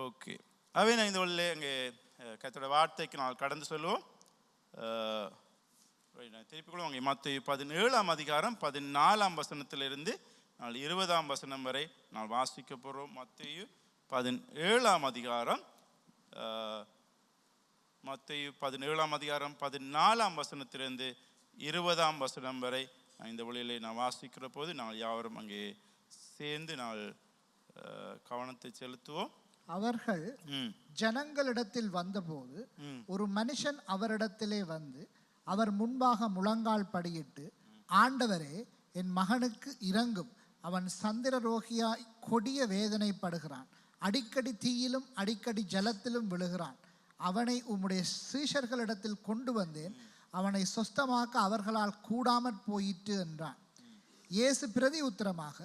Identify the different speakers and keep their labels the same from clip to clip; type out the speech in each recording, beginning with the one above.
Speaker 1: Okay, அவை நான் இந்த வழியிலே அங்கே கர்த்தருடைய வார்த்தைக்கு நான் கடந்து சொல்லுவோம். திருப்பிக்குள்ள அங்கே மத்தேயு 17ஆம் அதிகாரம் 14ஆம் வசனத்திலிருந்து 20ஆம் வசனம் வரை நான் வாசிக்க போகிறோம். மத்தேயு 17ஆம் அதிகாரம் மத்தேயு 17ஆம் அதிகாரம் 14ஆம் வசனத்திலிருந்து 20ஆம் வசனம் வரை இந்த வழியிலே நான் வாசிக்கிற போது நாங்கள் யாவரும் அங்கே சேர்ந்து நாங்கள் கவனத்தை செலுத்துவோம்.
Speaker 2: அவர்கள் ஜனங்களிடத்தில் வந்தபோது ஒரு மனுஷன் அவரிடத்திலே வந்து அவர் முன்பாக முழங்கால் படியிட்டு, ஆண்டவரே, என் மகனுக்கு இரங்கும், அவன் சந்திர ரோகியாய் கொடிய வேதனைப்படுகிறான், அடிக்கடி தீயிலும் அடிக்கடி ஜலத்திலும் விழுகிறான், அவனை உம்முடைய சீஷர்களிடத்தில் கொண்டு வந்தேன், அவனை சொஸ்தமாக்க அவர்களால் கூடாமற் போயிற்று என்றான். இயேசு பிரதி உத்தரமாக,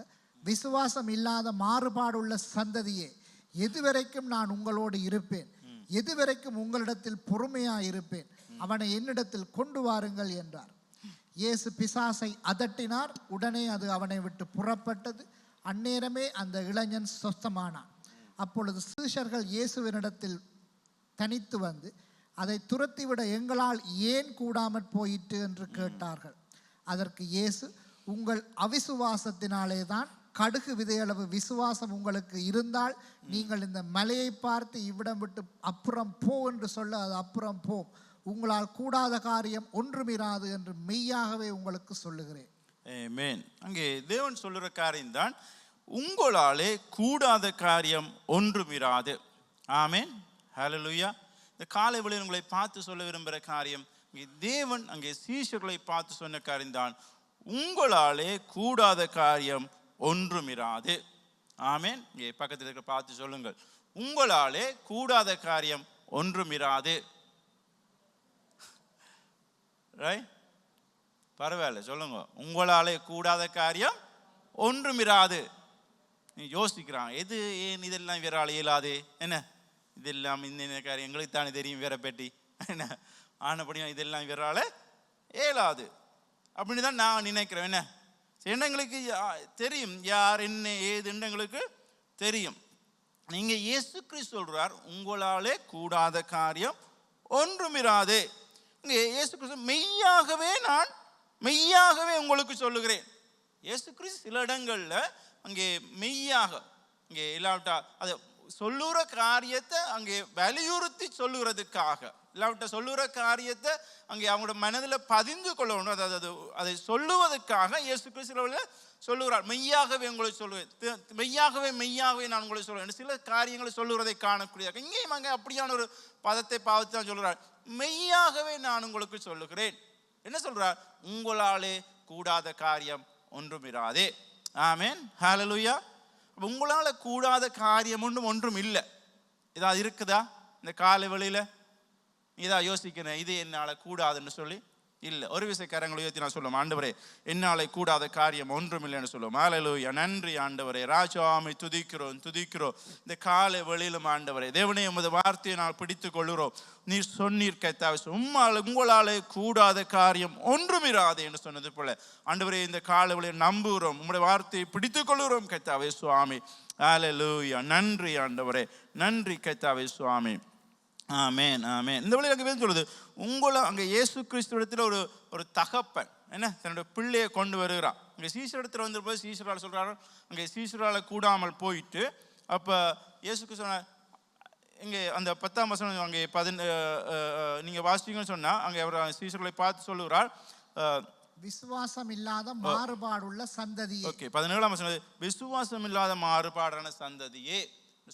Speaker 2: விசுவாசம் இல்லாத மாறுபாடுள்ள சந்ததியே, எதுவரைக்கும் நான் உங்களோடு இருப்பேன், எதுவரைக்கும் உங்களிடத்தில் பொறுமையாயிருப்பேன், அவனை என்னிடத்தில் கொண்டு வாருங்கள் என்றார். இயேசு பிசாசை அதட்டினார், உடனே அது அவனை விட்டு புறப்பட்டது, அந்நேரமே அந்த இளைஞன் சொஸ்தமானான். அப்பொழுது சீஷர்கள் இயேசுவினிடத்தில் தனித்து வந்து, அதை துரத்திவிட எங்களால் ஏன் கூடாமற் போயிற்று என்று கேட்டார்கள். அதற்கு இயேசு, உங்கள் அவிசுவாசத்தினாலே தான். கடுகு விதையளவு விசுவாசம் உங்களுக்கு இருந்தால் நீங்கள் இந்த மலையை பார்த்து இவ்விடம் விட்டு அப்புறம் போ என்று சொல்ல அது அப்புறம் போ, உங்களால் கூடாத காரியம் ஒன்றுமிராது என்று மெய்யாகவே உங்களுக்கு சொல்லுகிறேன்.
Speaker 1: ஆமென். அங்கே தேவன் சொல்லுற காரியம் தான், உங்களாலே கூடாத காரியம் ஒன்றுமிராது. ஆமென், ஹல்லேலூயா. இந்த காலை வேளையில் உங்களை பார்த்து சொல்ல விரும்புகிற காரியம், தேவன் அங்கே சீஷர்களை பார்த்து சொன்ன காரியம் தான், உங்களாலே கூடாத காரியம் ஒன்றுமிராது. ஆமென். இங்கே பக்கத்தில் இருக்க பார்த்து சொல்லுங்கள், உங்களாலே கூடாத காரியம் ஒன்றுமிராது. ரைட், பரவாயில்ல, சொல்லுங்க, உங்களாலே கூடாத காரியம் ஒன்றுமிராது. நீ யோசிக்கிறான், எது ஏன் இதெல்லாம் வேறால் இயலாது, என்ன இதெல்லாம் இந்த காரியம் எங்களுக்கு தானே தெரியும், வேற பெட்டி என்ன ஆனப்படியும் இதெல்லாம் வேறால இயலாது அப்படின்னு தான் நான் நினைக்கிறேன். என்ன எங்களுக்கு தெரியும், யார் என்ன ஏது எங்களுக்கு தெரியும். நீங்க இயேசு கிறிஸ்து சொல்றார், உங்களாலே கூடாத காரியம் ஒன்றுமிராது. இங்கே இயேசு கிறிஸ்து மெய்யாகவே உங்களுக்கு சொல்லுகிறேன். இயேசு கிறிஸ்து சில இடங்கள்ல அங்கே மெய்யாக, இங்கே இல்லாவிட்டா அதை சொல்லுற காரியத்தை அங்கே வலியுறுத்தி சொல்லுகிறதுக்காக, இல்லாவிட்ட சொல்லுற காரியத்தை அங்கே அவங்களோட மனதில் பதிந்து கொள்ளணும், அதாவது அதை சொல்லுவதற்காக இயேசு கிறிஸ்து சொல்லுகிறார், மெய்யாகவே உங்களை சொல்லுவேன், மெய்யாகவே நான் உங்களை சொல்லுவேன். சில காரியங்களை சொல்லுகிறதை காணக்கூடிய இங்கேயும் அங்கே அப்படியான ஒரு பதத்தை பாவித்து தான் சொல்கிறார், மெய்யாகவே நான் உங்களுக்கு சொல்லுகிறேன். என்ன சொல்றார்? உங்களாலே கூடாத காரியம் ஒன்றுமிராதே. ஆமென், ஹல்லேலூயா. உங்களால் கூடாத காரியம் ஒன்றும் இல்லை. இதாக இருக்குதா இந்த காலை வேளையில? இதா யோசிக்கிறேன், இது என்னால் கூடாதுன்னு சொல்லி இல்லை. ஒரு விசைக்காரங்களை உயர்த்தி நான் சொல்லுவோம், ஆண்டவரே, என்னாலே கூடாத காரியம் ஒன்றும் இல்லைன்னு சொல்லுவோம். ஹல்லேலூயா. நன்றி ஆண்டவரே, ராஜாமை துதிக்கிறோம். இந்த காலை வேளையிலும் ஆண்டவரே, தேவனே, உமது வார்த்தையை நான் பிடித்து கொள்கிறோம். நீர் சொன்னீர் கர்த்தாவே, உங்களாலே கூடாத காரியம் ஒன்றுமிராது என்று சொன்னது போல ஆண்டவரே, இந்த காலை வேளையில் நம்புகிறோம், உம்முடைய வார்த்தையை பிடித்து கொள்கிறோம் கர்த்தாவே சுவாமி. ஹல்லேலூயா. நன்றி ஆண்டவரே, நன்றி கர்த்தாவே சுவாமி. ஆமென், ஆமென். இந்த வழியில் அங்கே சொல்லுது, உங்களை அங்கே இயேசு கிறிஸ்து இடத்துல ஒரு தகப்பன் என்ன தன்னுடைய பிள்ளையை கொண்டு வருகிறான். அங்கே சீசர் இடத்துல வந்திருப்போது சீசரால் சொல்கிறாரு, அங்கே சீசரால் கூடாமல் போயிட்டு, அப்போ இயேசு கிறிஸ்து இங்கே அந்த 10ஆம் வசனம் அங்கே நீங்கள் வாசிங்கன்னு சொன்னால் அங்கே அவர் சீசர்களை பார்த்து சொல்லுகிறார்,
Speaker 2: விசுவாசம் இல்லாத மாறுபாடுள்ள சந்ததியே.
Speaker 1: ஓகே, 17ஆம் வசனம், விசுவாசம் இல்லாத மாறுபாடான சந்ததியே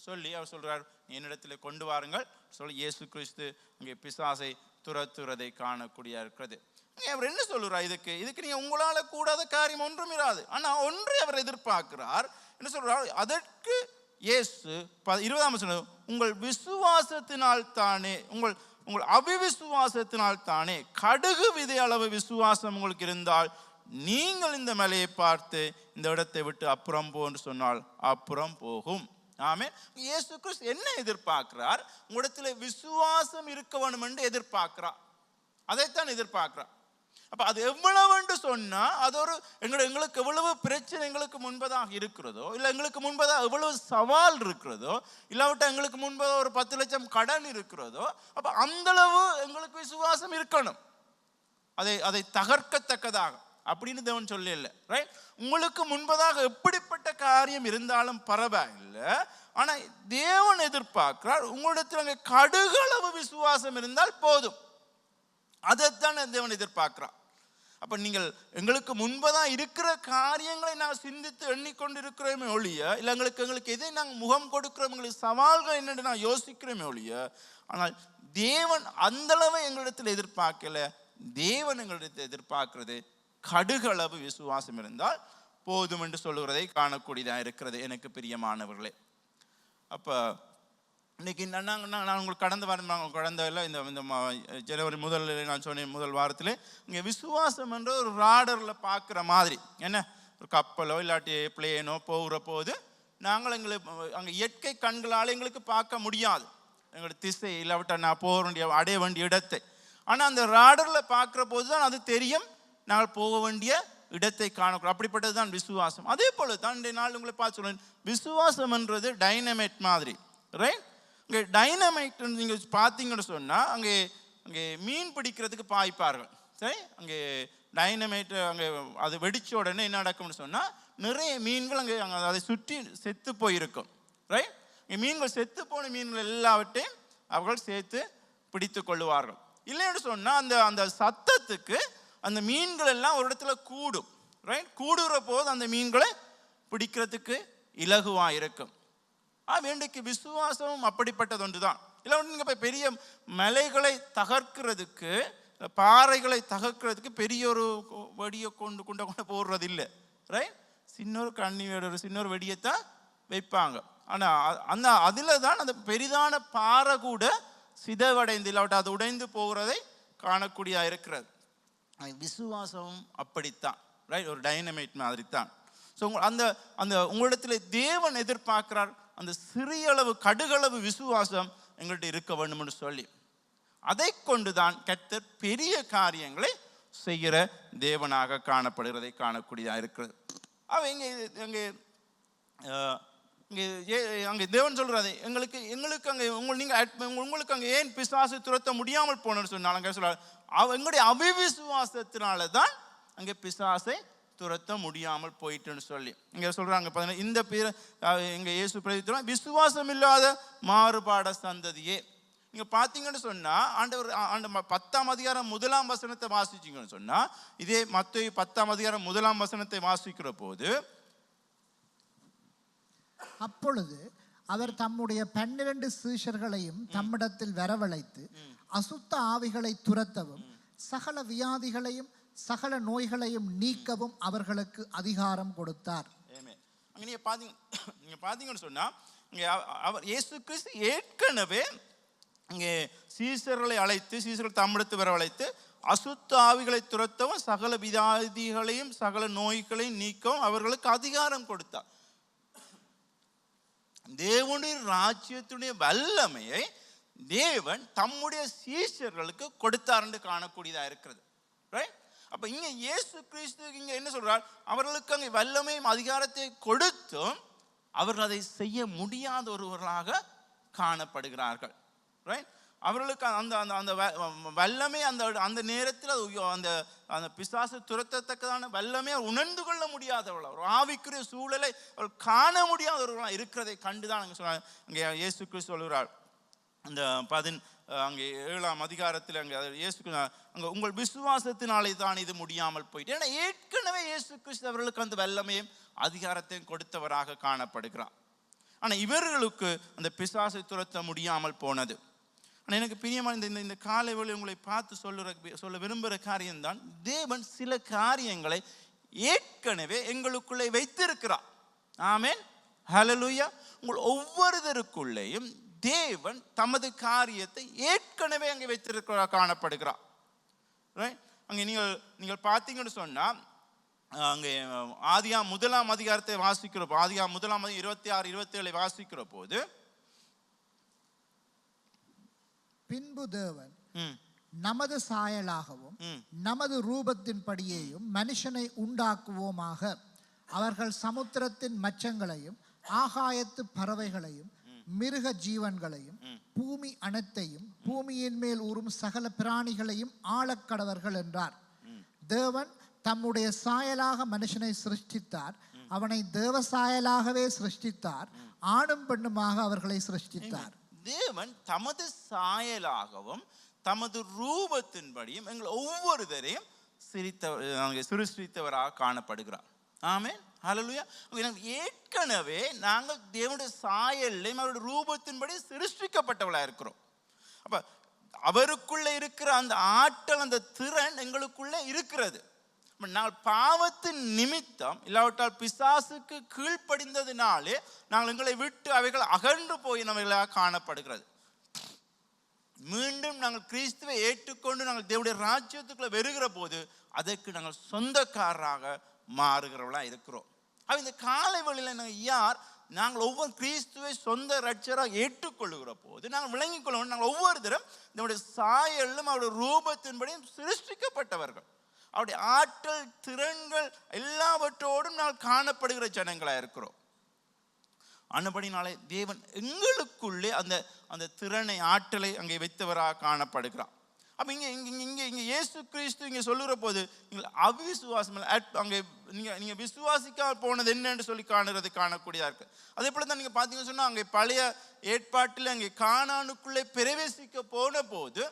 Speaker 1: சொல்லி அவர் சொல்றார், என்னிடத்தில் கொண்டு வாருங்கள் சொல்லி இயேசு கிறிஸ்து அங்கே பிசாசை துரத்துறதை காணக்கூடிய இருக்கிறது. அவர் என்ன சொல்றார்? இதுக்கு நீங்க உங்களால கூடாத காரியம் ஒன்றும் இராது. ஆனா ஒன்று அவர் எதிர்பார்க்கிறார். என்ன சொல்றார்? அதற்கு இயேசு 20ஆம் வசனம், உங்கள் விசுவாசத்தினால் தானே, உங்கள் அவிவிசுவாசத்தினால் தானே, கடுகு விதை அளவு விசுவாசம் உங்களுக்கு இருந்தால் நீங்கள் இந்த மலையை பார்த்து இந்த இடத்தை விட்டு அப்புறம் போ என்று சொன்னால் அப்புறம் போகும். ஆமென். இயேசு கிறிஸ்து என்ன எதிர்பார்க்கிறார்? உங்களிடத்தில் விசுவாசம் இருக்க வேண்டும் என்று எதிர்பார்க்கிறார். அதைத்தான் எதிர்பார்க்கிறார். அப்ப அது எவ்வளவுன்னு சொன்னா அது ஒரு எங்களுக்கு எவ்வளவு பிரச்சனை எங்களுக்கு முன்பதாக இருக்கிறதோ, இல்லை எங்களுக்கு முன்பதாக எவ்வளவு சவால் இருக்கிறதோ, இல்லாவிட்ட எங்களுக்கு முன்பதாக ஒரு 10 லட்சம் கடன் இருக்கிறதோ, அப்ப அந்த அளவு எங்களுக்கு விசுவாசம் இருக்கணும், அதை தகர்க்கத்தக்கதாக அப்படின்னு தேவன் சொல்லல. ரைட்? உங்களுக்கு முன்பதாக எப்படிப்பட்ட காரியம் இருந்தாலும் பரவாயில்லை, ஆனா தேவன் எதிர்பார்க்கிறார் உங்களிடத்தில் கடுகளவு விசுவாசம் இருந்தால் போதும். அதைத்தான் தேவன் எதிர்பார்க்கிறார். அப்ப நீங்கள் எங்களுக்கு முன்பதான் இருக்கிற காரியங்களை நாங்கள் சிந்தித்து எண்ணிக்கொண்டு இருக்கிறோமே ஒழிய, இல்லை எங்களுக்கு எதை நாங்கள் முகம் கொடுக்கிறோம், எங்களுக்கு சவால்கள் என்னென்று நான் யோசிக்கிறோமே ஒழிய, ஆனால் தேவன் அந்த அளவு எங்களிடத்தில் எதிர்பார்க்கல. தேவன் எங்களிடத்தில் எதிர்பார்க்கிறது கடுகளவு விசுவாசம் இருந்தால் போதும் என்று சொல்லுகிறதை காணக்கூடியதாக இருக்கிறது எனக்கு பிரியமானவர்களே. அப்ப இன்னைக்கு நான் உங்களுக்கு கடந்த இந்த ஜனவரி நான் சொன்னேன், முதல் வாரத்தில் இங்கே விசுவாசம் என்ற ஒரு ராடரில் பார்க்குற மாதிரி, என்ன ஒரு கப்பலோ இல்லாட்டி பிளேனோ போகிற போது நாங்கள் அங்கே இயற்கை கண்களால் எங்களுக்கு பார்க்க முடியாது எங்களுடைய திசை இல்லாவிட்ட நான் போக வேண்டிய அடைய வேண்டிய இடத்தை. ஆனால் அந்த ராடரில் பார்க்குற போது தான் அது தெரியும் நாங்கள் போக வேண்டிய இடத்தை காணக்கூடும். அப்படிப்பட்டது தான் விசுவாசம். அதே போல தான் இன்றைய நாள் உங்களை பார்த்து சொல்லுவேன், விசுவாசம் என்றது டைனமைட் மாதிரி. ரைட்? இங்கே டைனமைட் நீங்கள் பார்த்தீங்கன்னு சொன்னால் அங்கே மீன் பிடிக்கிறதுக்கு பாய்ப்பார்கள். சரி, அங்கே டைனமைட் அங்கே அது வெடிச்ச உடனே என்ன நடக்கும்னு சொன்னால் நிறைய மீன்கள் அங்கே அதை சுற்றி செத்து போயிருக்கும். ரைட்? இங்கே மீன்கள் செத்து போன மீன்கள் எல்லாவற்றையும் அவர்கள் சேர்த்து பிடித்து கொள்ளுவார்கள். இல்லைன்னு சொன்னால் அந்த சத்தத்துக்கு அந்த மீன்கள் எல்லாம் ஒரு இடத்துல கூடும். ரைட்? கூடுகிற போது அந்த மீன்களை பிடிக்கிறதுக்கு இலகுவாக இருக்கும். வேண்டிக்கு விசுவாசமும் அப்படிப்பட்டது ஒன்று தான். இல்லை நீங்கள் இப்போ பெரிய மலைகளை தகர்க்கிறதுக்கு, பாறைகளை தகர்க்கிறதுக்கு பெரிய ஒரு வெடியை கொண்டு போடுறது இல்லை. ரைட்? சின்ன ஒரு வெடியைத்தான் வைப்பாங்க. ஆனால் அதில் தான் அந்த பெரிதான பாறை கூட சிதைவடைந்து இல்லாவிட்ட அது உடைந்து போகிறதை காணக்கூடியதாக இருக்கிறது. விசுவாசமும் அப்படித்தான். ரைட்? ஒரு டைனமைட் மாதிரி தான். ஸோ அந்த உங்களிடத்தில் தேவன் எதிர்பார்க்கிறார் அந்த சிறிய அளவு கடுகளவு விசுவாசம் எங்கள்கிட்ட இருக்க வேண்டும் என்று சொல்லி, அதை கொண்டுதான் கர்த்தர் பெரிய காரியங்களை செய்கிற தேவனாக காணப்படுகிறதை காணக்கூடியதாக இருக்கிறது. அங்கே தேவன் சொல்றாரு எங்களுக்கு அங்கே உங்களுக்கு அங்கே ஏன் பிசாசு துரத்த முடியாமல் போனன்னு சொன்னாலும் அங்கே சொல்றாரு எங்களுடைய அவிவிசுவாசத்தினால தான் அங்கே பிசாசை துரத்த முடியாமல் போயிட்டுன்னு சொல்லி இங்கே சொல்றாங்க. இந்த இங்கே இயேசு பிரதித்துவம் விசுவாசம் இல்லாத மாறுபாட சந்ததியே. இங்கே பார்த்தீங்கன்னு சொன்னால் ஆண்டவர் 10ஆம் அதிகாரம் 1ஆம் வசனத்தை வாசிச்சிங்கன்னு சொன்னால், இதே மத்தேயு 10ஆம் அதிகாரம் 1ஆம் வசனத்தை வாசிக்கிற போது,
Speaker 2: அப்பொழுது அவர் தம்முடைய 12 சீஷர்களையும் தம்மிடத்தில் வரவழைத்து அசுத்த ஆவிகளை துரத்தவும் சகல வியாதிகளையும் சகல நோய்களையும் நீக்கவும் அவர்களுக்கு அதிகாரம் கொடுத்தார்.
Speaker 1: அங்கே நீங்க பார்த்தீங்கன்னு சொன்னா, இங்கே அவர் இயேசு கிறிஸ்து ஏற்கனவே இங்கே சீஷர்களை அழைத்து, சீஷர்கள் தம்மிடத்து வரவழைத்து அசுத்த ஆவிகளை துரத்தவும் சகல வியாதிகளையும் சகல நோய்களையும் நீக்கவும் அவர்களுக்கு அதிகாரம் கொடுத்தார். தேவனுடைய ராஜ்யத்துடைய வல்லமையை தேவன் தம்முடைய சீஷர்களுக்கு கொடுத்தார் என்று காணக்கூடியதாக இருக்கிறது. ரைட்? அப்ப இங்க இயேசு கிறிஸ்து இங்க என்ன சொல்றார், அவர்களுக்கு அங்கே வல்லமையும் அதிகாரத்தை கொடுத்தும் அவர்கள் அதை செய்ய முடியாத ஒருவர்களாக காணப்படுகிறார்கள். ரைட்? அவர்களுக்கு அந்த அந்த வல்லமை அந்த நேரத்தில் அந்த பிசாசு துரத்தத்தக்கதான வல்லமை உணர்ந்து கொள்ள முடியாதவர்கள், ஒரு ஆவிக்குரிய சூழலை அவர்கள் காண முடியாதவர்களாக இருக்கிறதை கண்டுதான் அங்கே சொல்றாங்க. அங்கே இயேசு கிறிஸ்து சொல்கிறார் அந்த அங்கே 7ஆம் அதிகாரத்தில் அங்கே இயேசு அங்கே உங்கள் விசுவாசத்தினாலே தான் இது முடியாமல் போயிட்டு, ஏன்னா ஏற்கனவே இயேசு கிறிஸ்து அவர்களுக்கு அந்த வல்லமையும் அதிகாரத்தையும் கொடுத்தவராக காணப்படுகிறார். ஆனால் இவர்களுக்கு அந்த பிசாசை துரத்த முடியாமல் போனது. ஆனால் எனக்கு பிரியமான இந்த காலை வேளை உங்களை பார்த்து சொல்ல விரும்புகிற காரியம்தான், தேவன் சில காரியங்களை ஏற்கனவே எங்களுக்குள்ளே வைத்திருக்கிறார். ஆமென், ஹல்லேலூயா. உங்கள் ஒவ்வொருவருக்குள்ளேயும் தேவன் தமது காரியத்தை ஏற்கனவே அங்கே வைத்திருக்கிற காணப்படுகிறார். அங்கே நீங்கள் பார்த்தீங்கன்னு சொன்னா, அங்கே ஆதியாம் 1ஆம் அதிகாரத்தை வாசிக்கிறப்போ, ஆதியாம் 1ஆம் 26, 27 வாசிக்கிற போது,
Speaker 2: பின்பு தேவன் நமது சாயலாகவும் நமது ரூபத்தின்படியேயும் மனுஷனை உண்டாக்குவோமாக. அவர்கள் சமுத்திரத்தின் மச்சங்களையும் ஆகாயத்து பறவைகளையும் மிருக ஜீவன்களையும் பூமி அனைத்தையும் பூமியின் மேல் ஊறும் சகல பிராணிகளையும் ஆளக்கடவர்கள் என்றார். தேவன் தம்முடைய சாயலாக மனுஷனை சிருஷ்டித்தார். அவனை தேவ சாயலாகவே சிருஷ்டித்தார். ஆணும் பெண்ணுமாக அவர்களை சிருஷ்டித்தார்.
Speaker 1: தேவன் தமது சாயலாகவும் தமது ரூபத்தின்படியும் எங்கள் ஒவ்வொருவரையும் சிருஷ்டித்தவராக காணப்படுகிறார். ஆமென், ஹல்லேலூயா. ஏற்கனவே நாங்கள் தேவனுடைய சாயலையும் அவருடைய ரூபத்தின்படி சிருஷ்டிக்கப்பட்டவளாக இருக்கிறோம். அப்ப அவருக்குள்ள இருக்கிற அந்த ஆற்றல், அந்த திறன் எங்களுக்குள்ள இருக்கிறது. நாங்கள் பாவத்தின் நிமித்தம் இல்லாவிட்டால் பிசாசுக்கு கீழ்ப்படிந்ததினாலே நாங்கள் எங்களை விட்டு அவைகள் அகன்று போயினவைகளாக காணப்படுகிறது. மீண்டும் நாங்கள் கிறிஸ்துவை ஏற்றுக்கொண்டு நாங்கள் தேவனுடைய ராஜ்யத்துக்குள்ள வருகிற போது அதற்கு நாங்கள் சொந்தக்காரராக மாறுகிறவர்களாக இருக்கிறோம். இந்த காலை வேளையில் நாங்கள் ஒவ்வொரு கிறிஸ்துவை சொந்த ரட்சராக ஏற்றுக்கொள்ளுகிற போது நாங்கள் விளங்கிக் கொள்ளணும், நாங்கள் ஒவ்வொருத்தரும் நம்முடைய சாயலும் அவருடைய ரூபத்தின்படியும் சிருஷ்டிக்கப்பட்டவர்கள். அவருடைய ஆற்றல், திறன்கள் எல்லாவற்றோடும் நாங்கள் காணப்படுகிற ஜனங்களாக இருக்கிறோம். ஆனபடினாலே தேவன் எங்களுக்குள்ளே அந்த அந்த திறனை, ஆற்றலை அங்கே வைத்தவராக காணப்படுகிறார். அப்போ இங்கே இயேசு கிறிஸ்து இங்கே சொல்லுகிற போது நீங்கள் அவிசுவாசம் அங்கே நீங்கள் விசுவாசிக்காமல் போனது என்னன்னு சொல்லி காணக்கூடியதாக இருக்கு. அதே போல தான் நீங்கள் பார்த்தீங்கன்னு சொன்னால் அங்கே பழைய ஏற்பாட்டில் அங்கே கானானுக்குள்ளே பிரவேசிக்க போன போது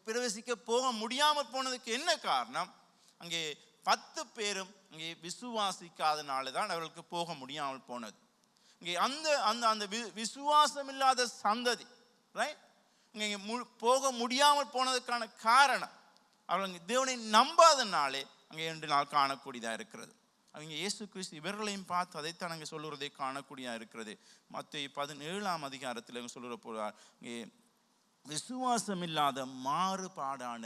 Speaker 1: பிரவேசிக்க போக முடியாமல் போனதுக்கு என்ன காரணம்? அங்கே 10 பேரும் அங்கே விசுவாசிக்காதனால தான் அவர்களுக்கு போக முடியாமல் போனது. இங்கே அந்த அந்த அந்த விசுவாசம் இல்லாத சந்ததி, ரைட், இங்கே போக முடியாமல் போனதுக்கான காரணம் அவர்கள் தேவனை நம்பாதனாலே அங்கே 2 நாள் காணக்கூடியதாக இருக்கிறது. அவங்க இயேசு கிறிஸ்து இவர்களையும் பார்த்து அதைத்தான் அங்கே சொல்லுறதை காணக்கூடியதாக இருக்கிறது. மத்தேயு 17ஆம் அதிகாரத்தில் சொல்லுற போகிறார், இங்கே விசுவாசம் இல்லாத மாறுபாடான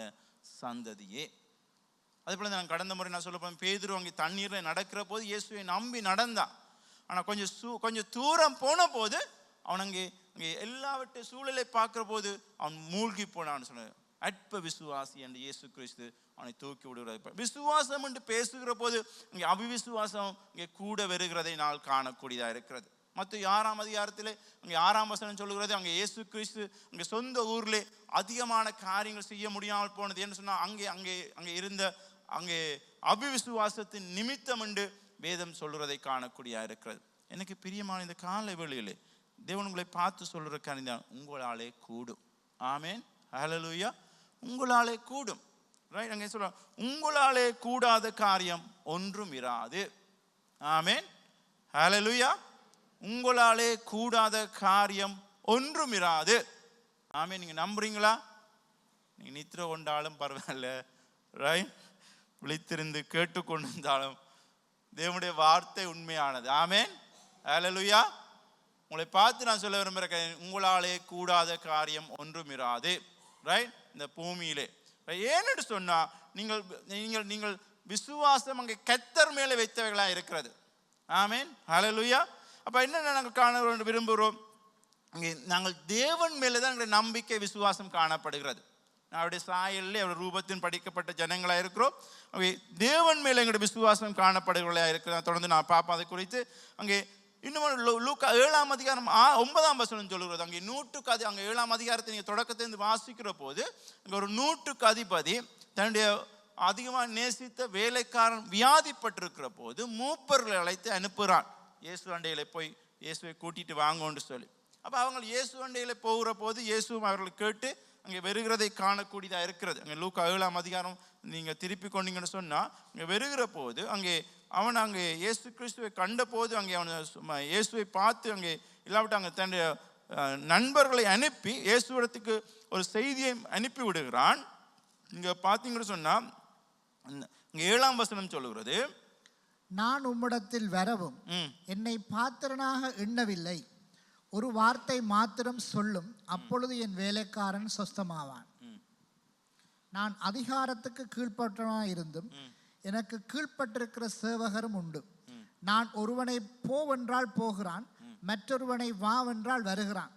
Speaker 1: சந்ததியே. அதே போல நான் கடந்த முறை நான் சொல்ல போனேன், பேதுரு அங்கே தண்ணீரில் நடக்கிற போது இயேசுவை நம்பி நடந்தான். ஆனால் கொஞ்சம் தூரம் போன போது அவன் அங்கே எல்லாவற்றை சூழலை பார்க்குற போது அவன் மூழ்கி போனான்னு சொன்னார். அற்ப விசுவாசி என்று இயேசு கிறிஸ்து அவனை தூக்கி விடுகிறது. விசுவாசம் என்று பேசுகிற போது இங்கே அவிவிசுவாசம் இங்கே கூட வருகிறதை நான் காணக்கூடியதாக இருக்கிறது. மத்தேயு 6ஆம் அதிகாரத்திலே அங்கே 6ஆம் வசனம் சொல்லுகிறது, அங்கே இயேசு கிறிஸ்து அங்கே சொந்த ஊரிலே அதிகமான காரியங்கள் செய்ய முடியாமல் போனது என்று சொன்னால் அங்கே இருந்த அங்கே அவிவிசுவாசத்தின் நிமித்தம் என்று வேதம் சொல்லுறதை காணக்கூடியதாக இருக்கிறது. எனக்கு பிரியமான இந்த காலை வேளையிலே தேவன் உங்களை பார்த்து சொல்லுற காரியம் உங்களாலே கூடும். ஆமேன், ஹல்லேலூயா. உங்களாலே கூடும், ரைட். அங்கே சொல்ல உங்களாலே கூடாத காரியம் ஒன்றும் இராது. ஆமேன், ஹல்லேலூயா. உங்களாலே கூடாத காரியம் ஒன்றும் இராது. ஆமேன். நீங்க நம்புறீங்களா? நீங்க நித்திர கொண்டாலும் பரவாயில்ல, ரைட், விழித்திருந்து கேட்டுக்கொண்டிருந்தாலும் தேவனுடைய வார்த்தை உண்மையானது. ஆமேன், ஹல்லேலூயா. உங்களை பார்த்து நான் சொல்ல விரும்புகிறேன், உங்களாலே கூடாத காரியம் ஒன்றும் இராது, ரைட், இந்த பூமியிலே. ஏன்னு சொன்னா நீங்கள் நீங்கள் நீங்கள் விசுவாசம் அங்கே கர்த்தர் மேலே வைத்தவைகளா இருக்கிறது. ஆமேன், ஹல்லேலூயா. அப்ப என்ன நாங்கள் காண விரும்புகிறோம்? அங்கே நாங்கள் தேவன் மேலே தான் எங்களுடைய நம்பிக்கை, விசுவாசம் காணப்படுகிறது. அவருடைய சாயலில் அவருடைய ரூபத்தின் படிக்கப்பட்ட ஜனங்களாக இருக்கிறோம். தேவன் மேலே எங்களுடைய விசுவாசம் காணப்படுகிறவர்களாக இருக்கிறோம். தொடர்ந்து நான் பார்ப்போம் அதை குறித்து. அங்கே இன்னும் லூக்கா 7ஆம் அதிகாரம் 9ஆம் வசனம் சொல்லுகிறது. அங்கே அங்கே 7ஆம் அதிகாரத்தை நீங்கள் தொடக்கத்திலிருந்து வாசிக்கிற போது அங்கே ஒரு 100க்கு அதிபதி தன்னுடைய அதிகமாக நேசித்த வேலைக்காரன் வியாதிப்பட்டிருக்கிற போது மூப்பர்களை அழைத்து அனுப்புகிறான். இயேசு அண்டையில் போய் இயேசுவை கூட்டிட்டு வாங்கன்னு சொல்லி. அப்போ அவங்க இயேசு அண்டையில் போகிற போது இயேசுவும் அவர்களை கேட்டு அங்கே வருகிறதை காணக்கூடியதாக இருக்கிறது. அங்கே லூக்கா 7ஆம் அதிகாரம் நீங்கள் திருப்பி கொண்டீங்கன்னு சொன்னால் அங்கே வருகிற போது அவன் அங்கே இயேசு கிறிஸ்துவை கண்ட போது அங்கே அவனை இயேசுவை பார்த்து அங்கே இல்லாவிட்டு அங்கே தன்னுடைய நண்பர்களை அனுப்பி இயேசுவிடத்துக்கு ஒரு செய்தியை அனுப்பி விடுகிறான். இங்கே பார்த்தீங்கன்னு சொன்னால் இங்கே 7ஆம் வசனம் சொல்லுகிறது,
Speaker 2: நான் உம்மிடத்தில் வரவும் என்னை பாத்திரனாக எண்ணவில்லை, ஒரு வார்த்தை மாத்திரம் சொல்லும், அப்பொழுது என் வேலைக்காரன் சொஸ்தமாவான். நான் அதிகாரத்துக்கு கீழ்ப்பட்டவனாக இருந்தும் எனக்கு கீழ்ப்பட்டிருக்கிற சேவகரும் உண்டு. நான் ஒருவனை போவென்றால் போகிறான், மற்றொருவனை வாவென்றால் வருகிறான்.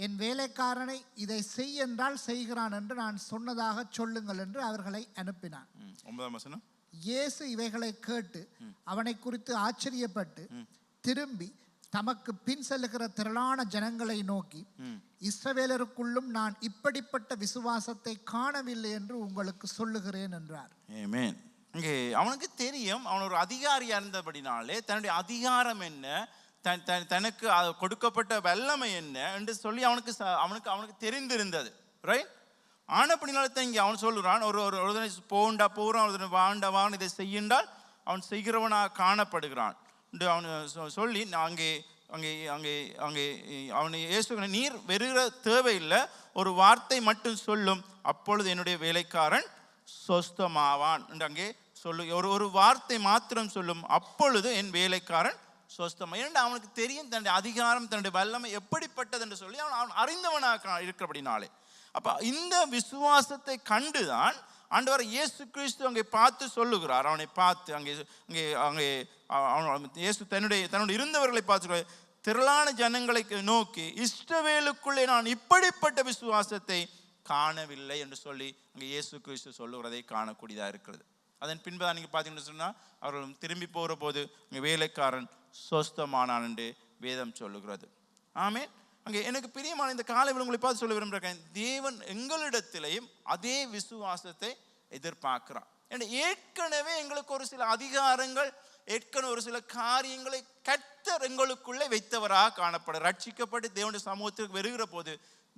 Speaker 2: என் வேலைக்காரனை இதை செய் என்றால் செய்கிறான் என்று நான் சொன்னதாக சொல்லுங்கள் என்று அவர்களை அனுப்பினான்.
Speaker 1: 9ஆம் வசனம்.
Speaker 2: இயேசு இவைகளை கேட்டு அவனை குறித்து ஆச்சரியப்பட்டு திரும்பி தமக்கு பின் செல்லுகிற திரளான ஜனங்களை நோக்கி, இஸ்ரவேலருக்குள்ளும் நான் இப்படிப்பட்ட விசுவாசத்தை காணவில்லை என்று உங்களுக்கு சொல்லுகிறேன் என்றார்.
Speaker 1: ஆமென். இங்கே அவனுக்கு தெரியும், அவன் ஒரு அதிகாரியா இருந்தபடினாலே தன்னுடைய அதிகாரம் என்ன, தனக்கு கொடுக்கப்பட்ட வல்லமை என்ன என்று சொல்லி அவனுக்கு தெரிந்திருந்தது. ரைட்? ஆனப்படினால்தான் இங்கே அவன் சொல்லுறான், ஒரு போண்டா போகிறான், ஒரு வாண்ட வான் இதை செய்யுண்டால் அவன் செய்கிறவனாக காணப்படுகிறான் என்று அவன் சொல்லி அங்கே அங்கே அங்கே அங்கே அவனை இயேசு, நீர் வெறுகிற தேவையில்லை, ஒரு வார்த்தை மட்டும் சொல்லும், அப்பொழுது என்னுடைய வேலைக்காரன் சொஸ்தமாவான் என்று அங்கே சொல்லு. ஒரு வார்த்தை மாத்திரம் சொல்லும், அப்பொழுது என் வேலைக்காரன் சொஸ்தமா. ஏன்னா அவனுக்கு தெரியும் தன்னுடைய அதிகாரம், தன்னுடைய வல்லமை எப்படிப்பட்டது என்று சொல்லி அவன் அறிந்தவனாக இருக்கிறபடினாலே. அப்போ இந்த விசுவாசத்தை கண்டுதான் ஆண்டவர் இயேசு கிறிஸ்து அங்கே பார்த்து சொல்லுகிறார். அவனை பார்த்து அங்கே அங்கே அங்கே இயேசு தன்னுடைய இருந்தவர்களை பார்த்து திரளான ஜனங்களை நோக்கி, இஸ்ரவேலுக்குள்ளே நான் இப்படிப்பட்ட விசுவாசத்தை காணவில்லை என்று சொல்லி அங்கே இயேசு கிறிஸ்து சொல்லுகிறதை காணக்கூடியதாக இருக்கிறது. அதன் பின்புதான் நீங்கள் பார்த்தீங்கன்னு சொன்னால் அவர்கள் திரும்பி போகிற போது அங்கே வேலைக்காரன் சொஸ்தமானான் என்று வேதம் சொல்லுகிறது. ஆமென். அங்கே எனக்கு பிரியமான இந்த காலையில் உங்களை பார்த்து சொல்ல விரும்புகிறேன், தேவன் எங்களிடத்திலையும் அதே விசுவாசத்தை எதிர்பார்க்கிறான். ஏன்னா ஏற்கனவே எங்களுக்கு ஒரு சில அதிகாரங்கள், ஏற்கனவே ஒரு சில காரியங்களை கர்த்தர் எங்களுக்குள்ளே வைத்தவராக காணப்பட, ரட்சிக்கப்பட்டு தேவனுடைய சமூகத்திற்கு வருகிற போது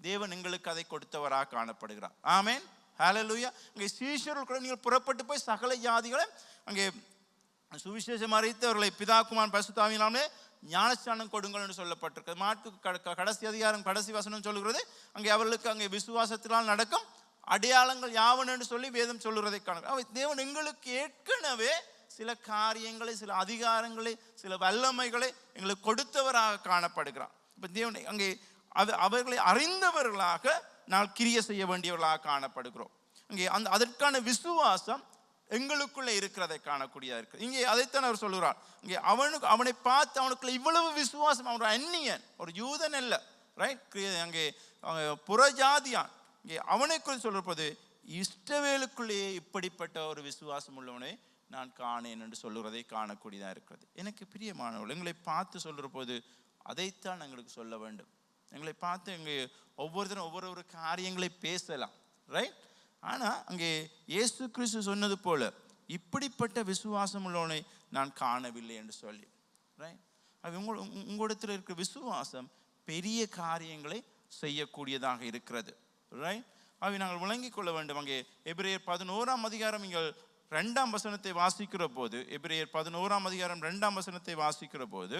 Speaker 1: தேவன் எங்களுக்கு அதை கொடுத்தவராக காணப்படுகிறார். ஆமென். ஹல்லேலூயா. அங்கே சீஷர்கள் கூட நீங்கள் புறப்பட்டு போய் சகல ஜாதிகளை அங்கே சுவிசேஷம் அறிவித்தவர்களை பிதா குமாரன் பரிசுத்த ஆவியினாலே ஞானஸ்நானம் கொடுங்கள் என்று சொல்லப்பட்டிருக்கிறது. மாற்கு கடைசி அதிகாரம் கடைசி வசனம் சொல்லுகிறது, அங்கே அவர்களுக்கு அங்கே விசுவாசத்தினால் நடக்கும் அடையாளங்கள் யாவன் என்று சொல்லி வேதம் சொல்லுகிறதை காண. தேவன் எங்களுக்கு ஏற்கனவே சில காரியங்களை, சில அதிகாரங்களை, சில வல்லமைகளை எங்களுக்கு கொடுத்தவராக காணப்படுகிறார். இப்போ தேவன் அங்கே அவர்களை அறிந்தவர்களாக நான் கிரியை செய்ய வேண்டியவர்களாக காணப்படுகிறோம். அங்கே அதற்கான விசுவாசம் எங்களுக்குள்ளே இருக்கிறதை காணக்கூடியதாக இருக்குது. இங்கே அதைத்தான் அவர் சொல்லுகிறார். இங்கே அவனை பார்த்து அவனுக்குள்ள இவ்வளவு விசுவாசம், அவன் ஒரு அந்நியன், ஒரு யூதன் அல்ல, ரைட்? அங்கே புறஜாதியான். இங்கே அவனை குறித்து சொல்கிற போது இஸ்ரவேலுக்குள்ளேயே இப்படிப்பட்ட ஒரு விசுவாசம் உள்ளவனை நான் காணேன் என்று சொல்லுகிறதை காணக்கூடியதாக இருக்கிறது. எனக்கு பிரியமானவர்கள், எங்களை பார்த்து சொல்கிற போது அதைத்தான் எங்களுக்கு சொல்ல வேண்டும். எங்களை பார்த்து இங்கே ஒவ்வொருத்தரும் ஒவ்வொரு காரியங்களை பேசலாம், ரைட்? ஆனால் அங்கே இயேசு கிறிஸ்து சொன்னது போல இப்படிப்பட்ட விசுவாசம் உள்ளவனை நான் காணவில்லை என்று சொல்லி, ரைட்? உங்களிடத்தில் இருக்கிற விசுவாசம் பெரிய காரியங்களை செய்யக்கூடியதாக இருக்கிறது, ரைட்? அவை நாங்கள் விளங்கிக் கொள்ள வேண்டும். அங்கே எபிரேயர் 11ஆம் அதிகாரம் நீங்கள் 2ஆம் வசனத்தை வாசிக்கிற போது, எபிரேயர் 11ஆம் அதிகாரம் 2ஆம் வசனத்தை வாசிக்கிற போது,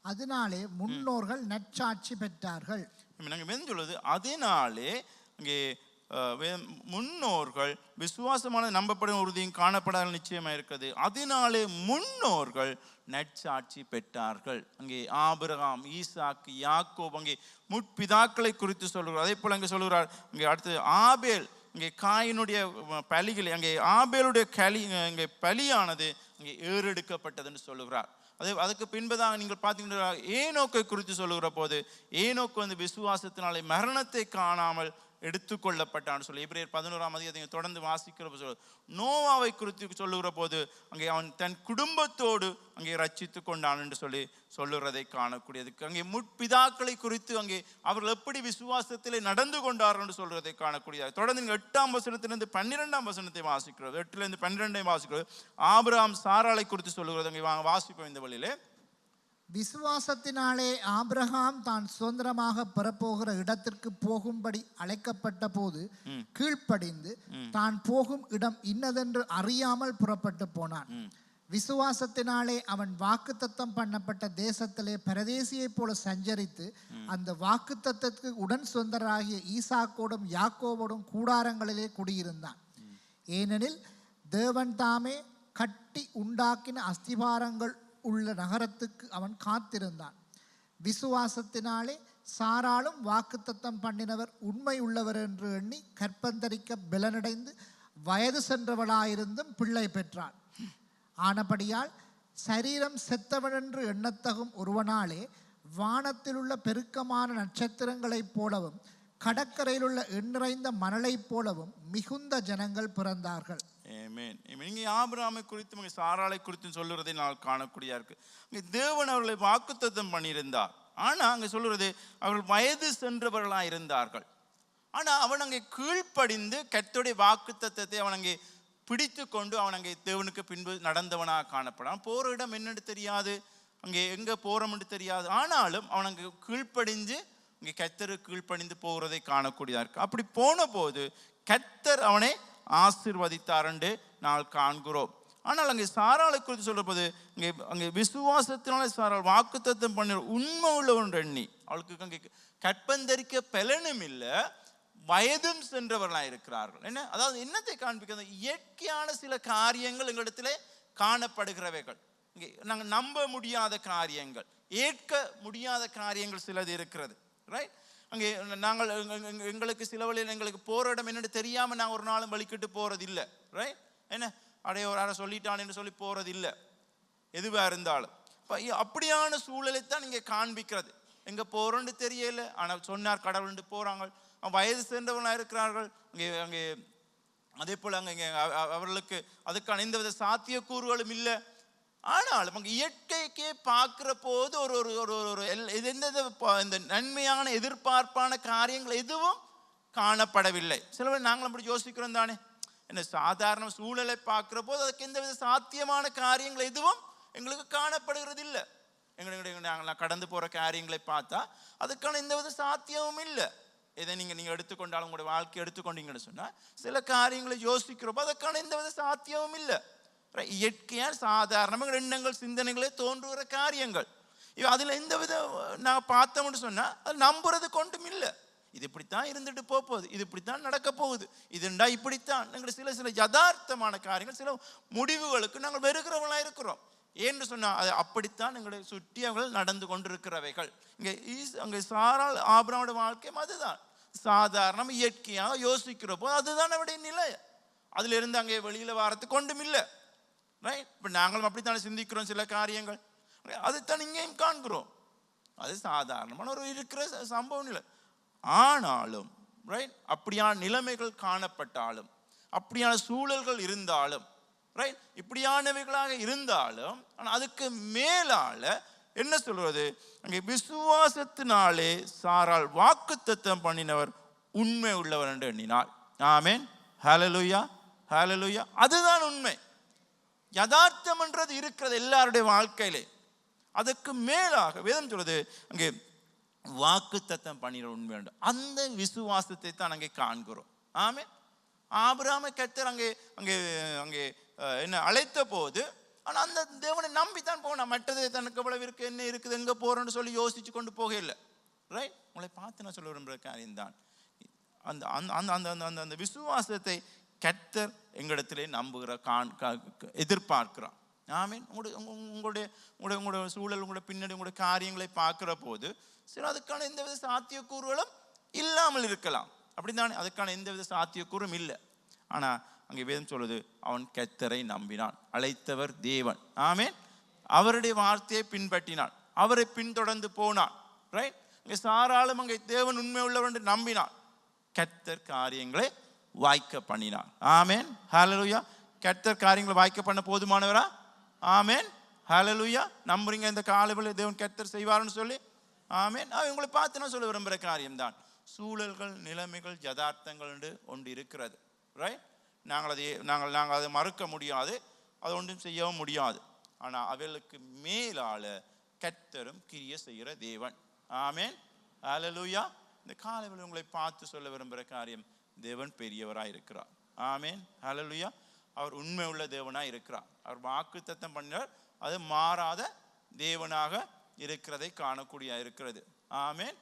Speaker 2: அதனாலே முன்னோர்கள் நற்சாட்சி பெற்றார்கள்.
Speaker 1: நாங்கள் சொல்லுவது அதனாலே அங்கே முன்னோர்கள் விசுவாசமான நம்பப்படும் உறுதியும் காணப்படாத நிச்சயமாக இருக்கிறது. அதனாலே முன்னோர்கள் நற்சாட்சி பெற்றார்கள். அங்கே ஆபிரகாம், ஈசாக்கு, யாக்கோப், அங்கே முற்பிதாக்களை குறித்து சொல்கிறார். அதே போல் அங்கே சொல்கிறார், அங்கே அடுத்து ஆபேல், இங்கே காயினுடைய பலிகளை, அங்கே ஆபேலுடைய இங்கே பலியானது அங்கே ஏறெடுக்கப்பட்டதுன்னு சொல்லுகிறார். அதுக்கு பின்புதான் நீங்கள் பார்த்தீங்கன்னா ஏனோக்கை குறித்து சொல்லுகிற போது, ஏனோக்கு விசுவாசத்தினாலே மரணத்தை காணாமல் எடுத்துக்கொள்ளப்பட்டான்னு சொல்லி எபிரேயர் 11ஆம் அதிகாரத்தை தொடர்ந்து வாசிக்கிற போது, நோவாவை குறித்து சொல்லுகிற போது அங்கே அவன் தன் குடும்பத்தோடு அங்கே ரட்சித்து கொண்டான் என்று சொல்லி சொல்லுறதை காணக்கூடியது. அங்கே முற்பிதாக்களை குறித்து அங்கே அவர்கள் எப்படி விசுவாசத்திலே நடந்து கொண்டார்கள் என்று சொல்றதை காணக்கூடியது. தொடர்ந்து நீங்கள் 8ஆம் வசனத்திலிருந்து 12ஆம் வசனத்தை வாசிக்கிறது, 8லிருந்து 12 வாசிக்கிறது. ஆபிரகாம் சாராளை குறித்து சொல்லுகிறது. அங்கே வாசிப்போம் இந்த வழியிலே.
Speaker 2: விசுவாசத்தினாலே ஆபிரகாம் தான் சுதந்திரமாக பெறப்போகிற இடத்திற்கு போகும்படி அழைக்கப்பட்ட போது கீழ்ப்படிந்து தான் போகும் இடம் இன்னதென்று அறியாமல் புறப்பட்டு போனான். விசுவாசத்தினாலே அவன் வாக்குத்தத்தம் பண்ணப்பட்ட தேசத்திலே பரதேசியை போல சஞ்சரித்து அந்த வாக்குத்தத்தத்துக்கு உடன் சுதந்திரராகிய ஈசாக்கோடும் யாக்கோவோடும் கூடாரங்களிலே குடியிருந்தான். ஏனெனில் தேவன் தாமே கட்டி உண்டாக்கின அஸ்திபாரங்கள் உள்ள நகரத்துக்கு அவன் காத்திருந்தான். விசுவாசத்தினாலே சாராளும் வாக்குத்தத்தம் பண்ணினவர் உண்மை உள்ளவர் என்று எண்ணி கற்பந்தரிக்க பலனடைந்து வயது சென்றவளாயிருந்தும் பிள்ளை பெற்றாள். ஆனபடியால் சரீரம் செத்தவன் என்று எண்ணத்தகும் ஒருவனாலே வானத்தில் உள்ள பெருக்கமான நட்சத்திரங்களைப் போலவும் கடற்கரையில் உள்ள எண்ணிறைந்த மணலைப் போலவும் மிகுந்த ஜனங்கள் பிறந்தார்கள்.
Speaker 1: ஆமென். இங்கே ஆபிரகாமை குறித்து சாராளை குறித்து சொல்லுறதை நான் காணக்கூடியா இருக்கு. இங்கே தேவன் அவர்களை வாக்குத்தத்தம் பண்ணியிருந்தார். ஆனா அங்க சொல்லுறது அவர்கள் வயது சென்றவர்களாக இருந்தார்கள். ஆனா அவன் அங்கே கீழ்ப்படிந்து கர்த்தருடைய வாக்குத்தத்தத்தை அவன் அங்கே பிடித்து கொண்டு அவன் அங்கே தேவனுக்கு பின்பு நடந்தவனாக காணப்படான். போற இடம் என்னன்னு தெரியாது, அங்கே எங்க போறோம்னு தெரியாது. ஆனாலும் அவன் அங்கே கீழ்ப்படிஞ்சு இங்கே கர்த்தருக்கு கீழ்ப்படிந்து போகிறதை காணக்கூடியதா இருக்கு. அப்படி போன போது கர்த்தர் அவனை ஆசீர்வதித்தார் என்று நாங்கள் காண்கிறோம். ஆனால் அங்கே சாராளை குறித்து சொல்ற போது அங்கே விசுவாசத்தினால சாராள் வாக்குத்தத்தம் பண்ண உண்மை உள்ளவன் எண்ணி அவளுக்கு அங்கே கற்பந்தரிக்க பலனும் இல்லை, வயதும் சென்றவர்களாக இருக்கிறார்கள். என்ன அதாவது என்னத்தை காண்பிக்கிறது? இயற்கையான சில காரியங்கள் எங்களிடத்திலே காணப்படுகிறவைகள், இங்கே நாங்கள் நம்ப முடியாத காரியங்கள், ஏற்க முடியாத காரியங்கள் சிலது இருக்கிறது. ரைட்? அங்கே நாங்கள் எங்களுக்கு சில வழியில் எங்களுக்கு போகிற இடம் என்னென்னு தெரியாமல் நாங்கள் ஒரு நாளும் வலிக்கிட்டு போகிறது இல்லை. ரைட்? என்ன அடைய ஒரு யாரை சொல்லிட்டான்னு சொல்லி போகிறது இல்லை, எதுவாக இருந்தாலும். அப்படியான சூழலைத்தான் இங்கே காண்பிக்கிறது. எங்கே போகிறோன்னு தெரியல, ஆனால் சொன்னார் கடவுள்னு போகிறாங்க. வயது சேர்ந்தவர்களாக இருக்கிறார்கள். அங்கே அதே போல் அங்கே அவர்களுக்கு அதுக்கான எந்தவித சாத்தியக்கூறுகளும் இல்லை. ஆனாலும் அங்கே இயற்கைக்கே பார்க்குற போது ஒரு ஒரு ஒரு இந்த நன்மையான எதிர்பார்ப்பான காரியங்கள் எதுவும் காணப்படவில்லை. சில பேர் நாங்களும் அப்படி யோசிக்கிறோம் தானே, என்ன சாதாரண சூழலை பார்க்குற போது அதுக்கு எந்தவித சாத்தியமான காரியங்கள் எதுவும் எங்களுக்கு காணப்படுகிறது இல்லை. நாங்கள் கடந்து போகிற காரியங்களை பார்த்தா அதுக்கான எந்தவித சாத்தியமும் இல்லை. இதை நீங்கள் எடுத்துக்கொண்டாலும் உங்களுடைய வாழ்க்கை எடுத்துக்கொண்டீங்கன்னு சொன்னால் சில காரியங்களை யோசிக்கிறப்போ அதுக்கான எந்தவித சாத்தியமும் இல்லை. இயற்கையான சாதாரணமாக எண்ணங்கள் சிந்தனைகளே தோன்றுகிற காரியங்கள். அதில் எந்த வித நான் பார்த்தோம்னு சொன்னால் அது நம்புறது கொண்டும் இல்லை. இது இப்படித்தான் இருந்துட்டு போகுது, இது இப்படித்தான் நடக்க போகுது, இதுண்டா இப்படித்தான். நாங்கள் சில யதார்த்தமான காரியங்கள் சில முடிவுகளுக்கு நாங்கள் வெறுக்கிறவங்களாக இருக்கிறோம். ஏன்னு சொன்னால் அது அப்படித்தான் எங்களை சுற்றி அவர்கள் நடந்து கொண்டிருக்கிறவைகள். அங்கே சாராள் ஆபிரகாமோட வாழ்க்கையும் அதுதான். சாதாரண இயற்கையாக யோசிக்கிறப்போ அதுதான் அவருடைய நிலை. அதுல இருந்து அங்கே வெளியில வாரத்துக்கு கொண்டும் இல்லை. ரைட்? இப்போ நாங்களும் அப்படித்தானே சிந்திக்கிறோம் சில காரியங்கள், அதுதான் இங்கேயும் காண்கிறோம். அது சாதாரணமான ஒரு இருக்கிற சம்பவம் இல்லை. ஆனாலும் ரைட், அப்படியான நிலைமைகள் காணப்பட்டாலும், அப்படியான சூழல்கள் இருந்தாலும், ரைட், இப்படியானவைகளாக இருந்தாலும், ஆனால் அதுக்கு மேலால என்ன சொல்றது? அங்கே விசுவாசத்தினாலே சாராள் வாக்குத்தத்தம் பண்ணினவர் உண்மை உள்ளவர் என்று எண்ணினாள். ஆமென். ஹல்லேலூயா, ஹல்லேலூயா. அதுதான் உண்மை. யதார்த்தம் என்றது இருக்கிறது எல்லாருடைய வாழ்க்கையிலே. அதுக்கு மேலாக வேதம் சொல்றது அங்கே வாக்குத்தத்தம் பண்ணின உண்மை உண்டு. அந்த விசுவாசத்தை தான் அங்கே காண்கிறோம். ஆமென். ஆபிரகாமை கர்த்தர் அங்கே அங்கே அங்கே என்ன அழைத்த போது, ஆனால் அந்த தேவனை நம்பித்தான் போனா. மற்றது தனக்கு எவ்வளவு இருக்கு, என்ன இருக்குது, எங்கே போறோன்னு சொல்லி யோசிச்சு கொண்டு போக இல்லை. ரைட்? உங்களை பார்த்து நான் சொல்ல விரும்புகிற காரியம் தான் அந்த அந்த அந்த அந்த விசுவாசத்தை கர்த்தர் எங்களிடத்திலே நம்புகிற எதிர்பார்க்கிறான். ஆமீன். உங்களுடைய சூழல், உங்களுடைய பின்னாடி உங்களுடைய காரியங்களை பார்க்கிற போது சரி அதுக்கான எந்தவித சாத்தியக்கூறுகளும் இல்லாமல் இருக்கலாம். அப்படித்தானே? அதுக்கான எந்தவித சாத்தியக்கூறும் இல்லை. ஆனால் அங்கே வேதம் சொல்லுது, அவன் கர்த்தரை நம்பினான். அழைத்தவர் தேவன். ஆமீன். அவருடைய வார்த்தையை பின்பற்றினான், அவரை பின்தொடர்ந்து போனான். ரைட்? அங்கே சாராளும் அங்கே தேவன் உண்மை உள்ளவர் என்று நம்பினான். கர்த்தர் காரியங்களை வாய்க்க பண்ணினார். ஆமேன். ஹல்லேலூயா. கர்த்தர் காரியங்களை வாய்க்க பண்ண போதுமானவரா? ஆமேன். ஹல்லேலூயா. நம்புறீங்க இந்த காலையில் தேவன் கர்த்தர் செய்வார்னு சொல்லி? ஆமேன். உங்களை பார்த்து நான் சொல்ல விரும்புகிற காரியம்தான், சூழல்கள், நிலைமைகள், யதார்த்தங்கள் ஒன்று இருக்கிறது. ரைட்? நாங்கள் அதை மறுக்க முடியாது, அதை ஒன்றும் செய்யவும் முடியாது. ஆனால் அவைகளுக்கு மேலால கர்த்தரும் கிரியை செய்கிற தேவன். ஆமேன். ஹல்லேலூயா. இந்த காலையில் உங்களை பார்த்து சொல்ல விரும்புகிற காரியம், தேவன் பெரியவராக இருக்கிறார். ஆமேன். ஹல்லேலூயா. அவர் உண்மை உள்ள தேவனாக இருக்கிறார். அவர் வாக்குத்தத்தம் பண்ணினார், அது மாறாத தேவனாக இருக்கிறதை காணக்கூடிய இருக்கிறது. ஆமேன்.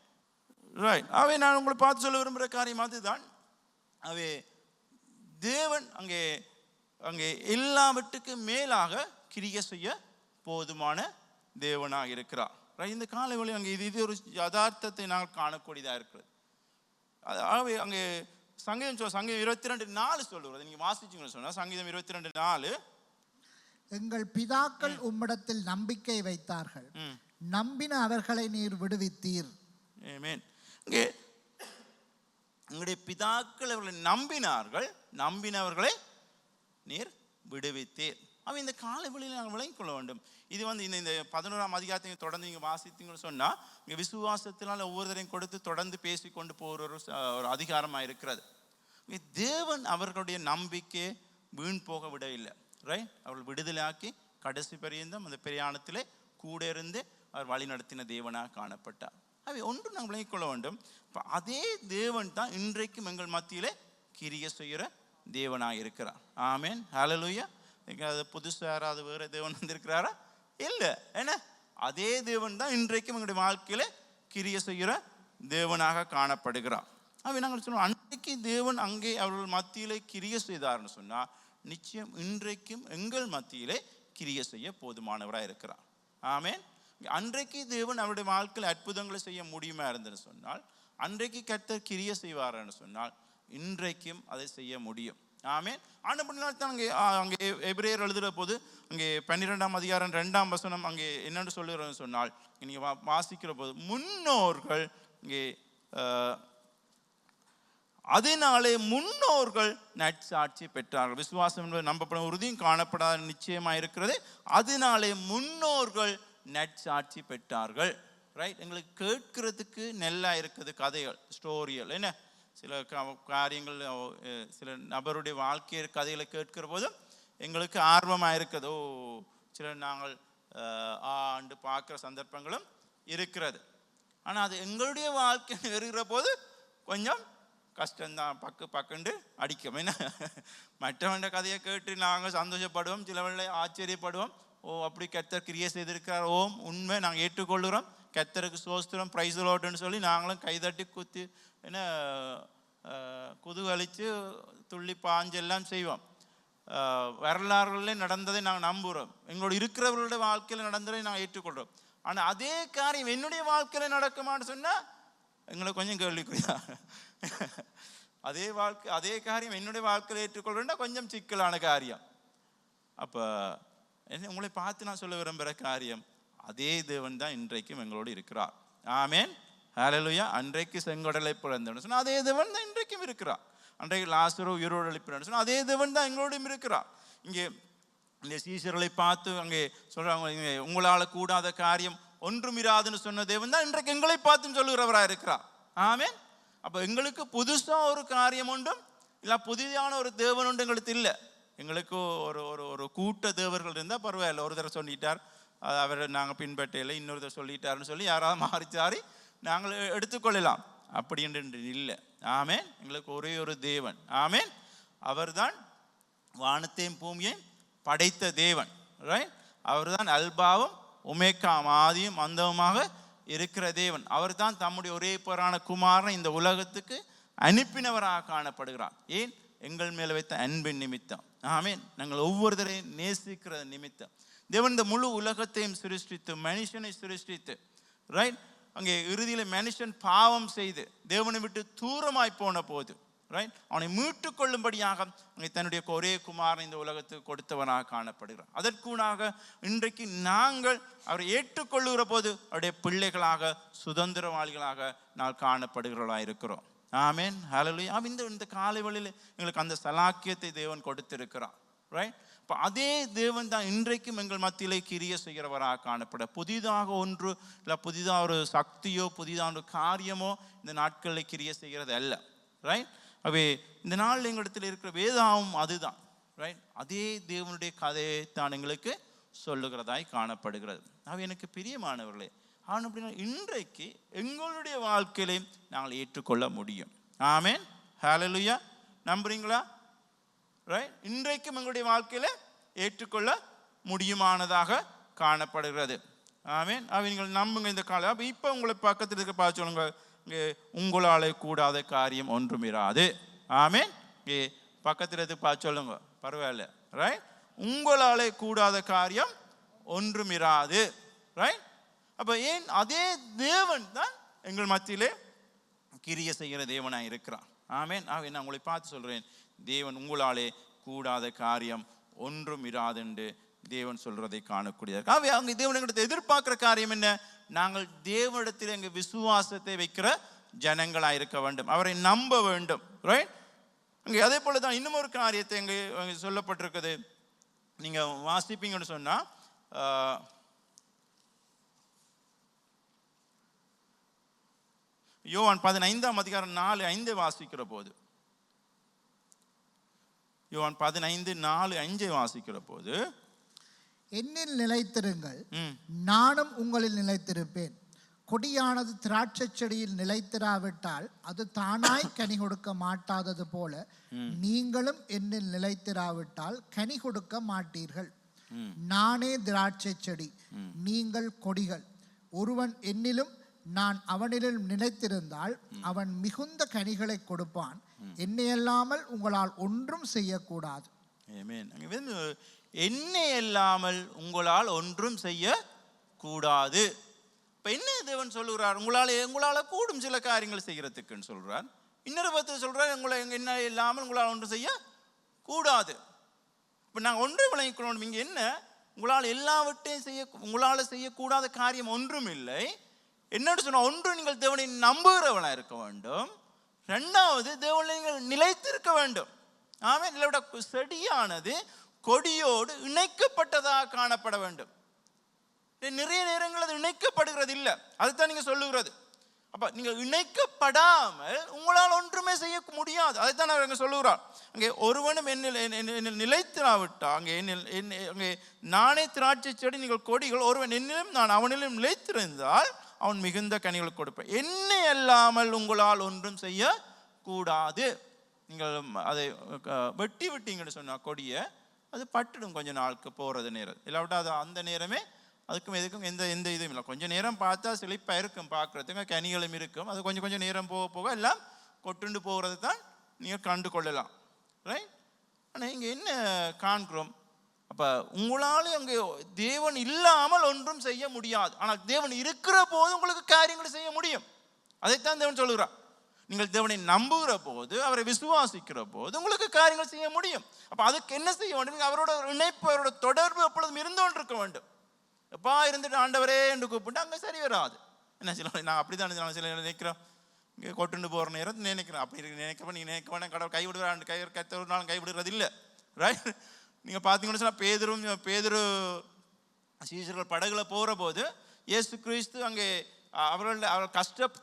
Speaker 1: ரைட். அவை நான் உங்களை பார்த்து சொல்ல விரும்புகிற காரியம் அதுதான். அவை தேவன் அங்கே அங்கே எல்லாவற்றுக்கு மேலாக கிரியை செய்ய போதுமான தேவனாக இருக்கிறார். இந்த காலை வழி அங்கே இது ஒரு யதார்த்தத்தை நாங்கள் காணக்கூடியதாக இருக்கிறது. ஆகவே அங்கே சங்கீதம் 22:4 சொல்லுவது, நீங்க வாசிச்சீங்கன்னு சொன்னா சங்கீதம் 22:4,
Speaker 2: எங்கள் பிதாக்கள் உம்மிடத்தில் நம்பிக்கை வைத்தார்கள், நம்பின அவர்களை நீர் விடுவித்தீர்.
Speaker 1: ஆமென். இங்கே உங்களுடைய பிதாக்கள் அவர்களை நம்பினார்கள், நம்பினவர்களை நீர் விடுவித்தீர். அவன் இந்த காலவெளியில் நாங்கள் விளங்கிக் கொள்ள வேண்டும். இது இந்த 11ஆம் அதிகாரத்தை தொடர்ந்து நீங்கள் வாசித்தீங்கன்னு சொன்னால் இங்கே விசுவாசத்தினால் ஒவ்வொருத்தரையும் கொடுத்து தொடர்ந்து பேசி கொண்டு போகிற ஒரு அதிகாரமாக இருக்கிறது. தேவன் அவர்களுடைய நம்பிக்கையை வீண் போக விடவில்லை. ரைட், அவர்கள் விடுதலையாக்கி கடைசி பரியந்தம் அந்த பிரயாணத்திலே கூட இருந்து அவர் வழி நடத்தின தேவனாக காணப்பட்டார். அவை ஒன்று நாங்கள் விளங்கிக் கொள்ள வேண்டும். இப்போ அதே தேவன் தான் இன்றைக்கும் எங்கள் மத்தியிலே கிரியை செய்கிற தேவனாக இருக்கிறார். ஆமென், ஹல்லேலூயா. அது புதுசாக யாராவது வேறு தேவன் வந்திருக்கிறாரா? இல்லை. ஏன்னா அதே தேவன் தான் இன்றைக்கும் எங்களுடைய வாழ்க்கையில கிரியை செய்கிற தேவனாக காணப்படுகிறார். அவை நாங்கள் சொல்லுவோம், அன்றைக்கு தேவன் அங்கே அவர்கள் மத்தியிலே கிரியை செய்தார்னு சொன்னால் நிச்சயம் இன்றைக்கும் எங்கள் மத்தியிலே கிரியை செய்ய போதுமானவராக இருக்கிறார். ஆமென். அன்றைக்கு தேவன் அவருடைய வாழ்க்கையில் அற்புதங்களை செய்ய முடியுமா இருந்ததுன்னு சொன்னால், அன்றைக்கு கர்த்தர் கிரியை செய்வார்னு சொன்னால் இன்றைக்கும் அதை செய்ய முடியும். ஆமென். ஆனால் தான் அங்கே எபிரேயர் எழுதுகிற போது அங்கே 12ஆம் அதிகாரம் 2ஆம் வசனம் அங்கே என்னென்னு சொல்லுகிறோன்னு சொன்னால், நீங்கள் வாசிக்கிற போது முன்னோர்கள் இங்கே அதனாலே முன்னோர்கள் நற்சாட்சி பெற்றார்கள். விசுவாசம் என்பது நம்பப்படும் உறுதியும் காணப்படாத நிச்சயமாக இருக்கிறது. அதனாலே முன்னோர்கள் நற்சாட்சி பெற்றார்கள். ரைட், எங்களுக்கு கேட்கறதுக்கு நல்லா இருக்குது கதைகள், ஸ்டோரிகள். என்ன சில காரியங்கள், சில நபருடைய வாழ்க்கை கதைகளை கேட்கிற போதும் எங்களுக்கு ஆர்வமாக இருக்குது. சில நாங்கள் ஆண்டு பார்க்குற சந்தர்ப்பங்களும் இருக்கிறது. ஆனால் அது எங்களுடைய வாழ்க்கை வருகிற போது கொஞ்சம் கஷ்டம்தான், பக்குண்டு அடிக்கும். என்ன மற்றவண்ட கதையை கேட்டு நாங்கள் சந்தோஷப்படுவோம், சிலவங்களை ஆச்சரியப்படுவோம். அப்படி கர்த்தர் கிரியை செய்திருக்கிறார், உண்மை நாங்கள் ஏற்றுக்கொள்கிறோம், கர்த்தருக்கு சோஸ்திரம், பிரைஸ் லார்ட்னு சொல்லி நாங்களும் கைதட்டி குத்தி என்ன குதூகலித்து துள்ளி பாஞ்செல்லாம் செய்வோம். வரலாறுகளில் நடந்ததை நாங்கள் நம்புகிறோம், எங்களோட இருக்கிறவர்களுடைய வாழ்க்கையில் நடந்ததை நாங்கள் ஏற்றுக்கொள்கிறோம். ஆனால் அதே காரியம் என்னுடைய வாழ்க்கையில் நடக்குமான்னு சொன்னால் எங்களுக்கு கொஞ்சம் கேள்விக்குறியா. அதே காரியம் என்னுடைய வாழ்க்கையில் ஏற்றுக்கொள்கிறேன்னா கொஞ்சம் சிக்கலான காரியம். அப்போ உங்களை பார்த்து நான் சொல்ல விரும்புகிற காரியம், அதே தேவன் தான் இன்றைக்கும் எங்களோடு இருக்கிறார். ஆமென், ஹல்லேலூயா. அன்றைக்கு செங்கடலை பிறந்தவன் சொன்னால் அதே தேவன் தான் இன்றைக்கும் இருக்கிறார். அன்றைக்கு லாசரு உயிரோடு எழுப்பினான்னு சொன்னால் அதே தேவன் தான் எங்களோடும் இருக்கிறார். இங்கே இந்த சீஷர்களை பார்த்து அங்கே சொல்கிறாங்க, உங்களால் கூடாத காரியம் ஒன்றும் இராதுன்னு சொன்ன தேவன் தான் இன்றைக்கு எங்களை பார்த்தும் சொல்லுகிறவராக இருக்கிறார். ஆமென். அப்போ எங்களுக்கு புதுசாக ஒரு காரியம் உண்டும் இல்லை, புதிதான ஒரு தேவன் உண்டு எங்களுக்கு இல்லை. எங்களுக்கு ஒரு கூட்ட தேவர்கள் இருந்தால் பரவாயில்ல, ஒரு தடவை சொல்லிட்டார் அவரை நாங்கள் பின்பற்றையில், இன்னொருத்தர் சொல்லிட்டாருன்னு சொல்லி யாராவது மாறிச்சாரி நாங்கள் எடுத்துக்கொள்ளலாம். அப்படி என்று இல்லை. ஆமென். எங்களுக்கு ஒரே ஒரு தேவன். ஆமென். அவர் தான் வானத்தையும் பூமியையும் படைத்த தேவன். ரைட், அவர் தான் அல்பாவும் உமேக்காம், ஆதியும் அந்தவுமாக இருக்கிற தேவன். அவர் தான் தம்முடைய ஒரே பேரான குமாரனை இந்த உலகத்துக்கு அனுப்பினவராக காணப்படுகிறார். ஏன்? எங்கள் மேலே வைத்த அன்பின் நிமித்தம். ஆமென். நாங்கள் ஒவ்வொருத்தரையும் நேசிக்கிற நிமித்தம். தேவன் இந்த முழு உலகத்தையும் சிருஷ்டித்து மனுஷனை சிருஷ்டித்து, ரைட், அங்கே இறுதியில் மனுஷன் பாவம் செய்து தேவனை விட்டு தூரமாய் போன போது, ரைட், அவனை மீட்டு கொள்ளும்படியாக அங்கே தன்னுடைய ஒரே குமாரன் இந்த உலகத்துக்கு கொடுத்தவனாக காணப்படுகிறார். அதற்குனாக இன்றைக்கு நாங்கள் அவரை ஏற்றுக்கொள்ளுகிற போது அவருடைய பிள்ளைகளாக சுதந்திரவாளிகளாக நாம் காணப்படுகிறவர்களாக இருக்கிறோம். ஆமென், ஹல்லேலூயா. இந்த காலை வேளையில் எங்களுக்கு அந்த சலாக்கியத்தை தேவன் கொடுத்திருக்கிறார். ரைட், இப்போ அதே தேவன் தான் இன்றைக்கும் எங்கள் மத்தியிலே கிரியை செய்கிறவராக காணப்பட. புதிதாக ஒன்று இல்லை, புதிதாக ஒரு சக்தியோ புதிதாக ஒரு காரியமோ இந்த நாட்களில் கிரியை செய்கிறது அல்ல. ரைட், அவே இந்த நாள் எங்களிடத்தில் இருக்கிற வேதாவும் அதுதான். ரைட், அதே தேவனுடைய கதையை தான் எங்களுக்கு சொல்லுகிறதாய் காணப்படுகிறது. அவை எனக்கு பிரியமானவர்களே, ஆனால் அப்படின்னா இன்றைக்கு எங்களுடைய வாழ்க்கையிலையும் நாங்கள் ஏற்றுக்கொள்ள முடியும். ஆமென், ஹல்லேலூயா. நம்புறீங்களா? ரைட், இன்றைக்கும் எங்களுடைய வாழ்க்கையில ஏற்றுக்கொள்ள முடியுமானதாக காணப்படுகிறது. ஆமென். நீங்கள் நம்புங்க இந்த காலம். அப்போ இப்போ உங்களை பக்கத்தில் இருக்க பார்த்து சொல்லுங்க, உங்களாலே கூடாத காரியம் ஒன்றும் இராது. ஆமென். பக்கத்தில் இருந்து பார்த்து சொல்லுங்க, பரவாயில்ல. ரைட், உங்களாலே கூடாத காரியம் ஒன்றும் இராது. ரைட், அப்போ ஏன்? அதே தேவன் தான் எங்கள் மத்தியிலே கிரியை செய்கிற தேவனாக இருக்கிறார். ஆமென். நான் உங்களை பார்த்து சொல்கிறேன், தேவன் உங்களாலே கூடாத காரியம் ஒன்றும் இராது என்று தேவன் சொல்றதை காணக்கூடியது. அவங்க தேவன் எங்களுக்கு எதிர்பார்க்கிற காரியம் என்ன? நாங்கள் தேவனிடத்தில் எங்கள் விசுவாசத்தை வைக்கிற ஜனங்களாக இருக்க வேண்டும், அவரை நம்ப வேண்டும். ரைட்? அங்கே அதே போல தான் இன்னும் ஒரு காரியத்தை அங்கே சொல்லப்பட்டிருக்குது. நீங்கள் வாசிப்பீங்கன்னு சொன்னால் யோவான் 15:4-5 வாசிக்கிற போது, யோவான் 15:4-5 வாசிக்கிற போது,
Speaker 2: என்னில் நிலைத்திருங்கள், நானும் உங்களில் நிலைத்திருப்பேன். கொடியானது திராட்சை செடியில் நிலைத்திராவிட்டால் அது தானாய் கனி கொடுக்க மாட்டாதது போல நீங்களும் என்னில் நிலைத்திராவிட்டால் கனி கொடுக்க மாட்டீர்கள். நானே திராட்சை செடி, நீங்கள் கொடிகள். ஒருவன் என்னிலும் நான் அவனிலும் நிலைத்திருந்தால் அவன் மிகுந்த கனிகளை கொடுப்பான். என்னையல்லாமல் உங்களால் ஒன்றும் செய்யக்கூடாது.
Speaker 1: என்னை இல்லாமல் உங்களால் ஒன்றும் செய்ய கூடாது. இப்போ என்ன தேவன் சொல்லுகிறார்? உங்களால் கூடும் சில காரியங்கள் செய்கிறதுக்குன்னு சொல்கிறார். இன்னொரு பத்து சொல்கிறார், என்ன இல்லாமல் உங்களால் ஒன்றும் செய்ய கூடாது. இப்போ நாங்கள் ஒன்று விளங்கிக்கணும். இங்கே என்ன, உங்களால் உங்களால் செய்யக்கூடாத காரியம் ஒன்றும் இல்லை. என்னன்னு சொன்னால், ஒன்று நீங்கள் தேவனை நம்புகிறவனாக இருக்க வேண்டும், ரெண்டாவது தேவனை நீங்கள் நிலைத்திருக்க வேண்டும். ஆமாம். இல்லைவிட செடியானது கொடியோடு இணைக்கப்பட்டதாக காணப்பட வேண்டும். நிறைய நேரங்கள் அது இணைக்கப்படுகிறது இல்லை, அதுதான் நீங்கள் சொல்லுகிறது. அப்போ நீங்கள் இணைக்கப்படாமல் உங்களால் ஒன்றுமே செய்ய முடியாது. அதைத்தான் அவர் அங்கே சொல்லுகிறார். அங்கே ஒருவனும் என்னில் நிலைத்திராவிட்டா, அங்கே நானே திராட்சை செடி நீங்கள் கொடிகள், ஒருவன் என்னிலும் நான் அவனிலும் நிலைத்திருந்தால் அவன் மிகுந்த கனிகளை கொடுப்பேன். என்னை அல்லாமல் உங்களால் ஒன்றும் செய்ய கூடாது. நீங்கள் அதை வெட்டி விட்டீங்கன்னு சொன்னால் கொடியை, அது பட்டுடும் கொஞ்சம் நாளுக்கு போகிறது நேரம். இல்லாவிட்டா அது அந்த நேரமே அதுக்கும் எதுக்கும் எந்த இதுவும் இல்லை. கொஞ்சம் நேரம் பார்த்தா செழிப்பாக இருக்கும், பார்க்குறதுக்கு கனிகளும் இருக்கும். அது கொஞ்சம் நேரம் போக போக எல்லாம் கொட்டுண்டு போகிறது தான் நீங்கள் கண்டு கொள்ளலாம். ரைட்? ஆனால் இங்கே என்ன காண்கிறோம்? அப்போ உங்களால் அங்கே தேவன் இல்லாமல் ஒன்றும் செய்ய முடியாது. ஆனால் தேவன் இருக்கிற போது உங்களுக்கு காரியங்களை செய்ய முடியும். அதைத்தான் தேவன் சொல்லுகிறார். நீங்கள் தேவனை நம்புகிற போது, அவரை விசுவாசிக்கிற போது உங்களுக்கு காரியங்கள் செய்ய முடியும். அப்போ அதுக்கு என்ன செய்ய வேண்டும்? அவரோட இணைப்பு, அவரோட தொடர்பு எப்பொழுதும் இருந்து இருக்க வேண்டும். எப்பா இருந்துட்டு ஆண்டவரே என்று கூப்பிட்டு அங்கே சரி வராது. என்ன சில நான் அப்படி தான் சில நினைக்கிறோம், இங்கே கொட்டுண்டு போகிற நேரம் நினைக்கிறேன். அப்படி நினைக்கிறப்ப நீங்கள் நினைக்க வேணாம், கடவுள் கைவிடுவார், ஒரு நாள் கைவிடுறது இல்லை. ரைட்? நீங்கள் பார்த்தீங்கன்னு சொன்னால் பேதுரு சீஷர்கள் படகுல போகிற போது இயேசு கிறிஸ்து அங்கே அவர்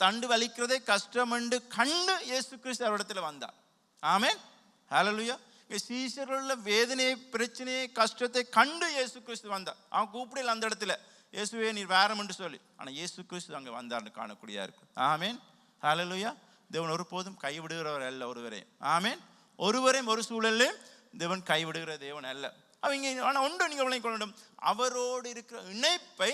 Speaker 1: தண்டு வலிக்கிறதே கஷ்டம் என்று கண்டு இயேசு கிறிஸ்து அவரிடத்தில் வந்தார். ஆமென், ஹல்லேலூயா. சீஷர்கள வேதனையை, பிரச்சனையை, கஷ்டத்தை கண்டு இயேசு கிறிஸ்து வந்தார். அவன் கூப்பிடல அந்த இடத்துல, இயேசுவே நீர் வேறம் என்று சொல்லி. ஆனால் இயேசு கிறிஸ்து அங்கே வந்தார்னு காணக்கூடியா இருக்கு. ஆமென், ஹல்லேலூயா. தேவன் ஒருபோதும் கைவிடுகிறவர் அல்ல ஒருவரையும். ஆமென். ஒருவரையும் ஒரு சூழலையும் தேவன் கைவிடுகிற தேவன் அல்ல. அவங்க ஆனால் ஒன்று நீங்கள் விளங்கிக் கொள்ள வேண்டும், அவரோடு இருக்கிற இணைப்பை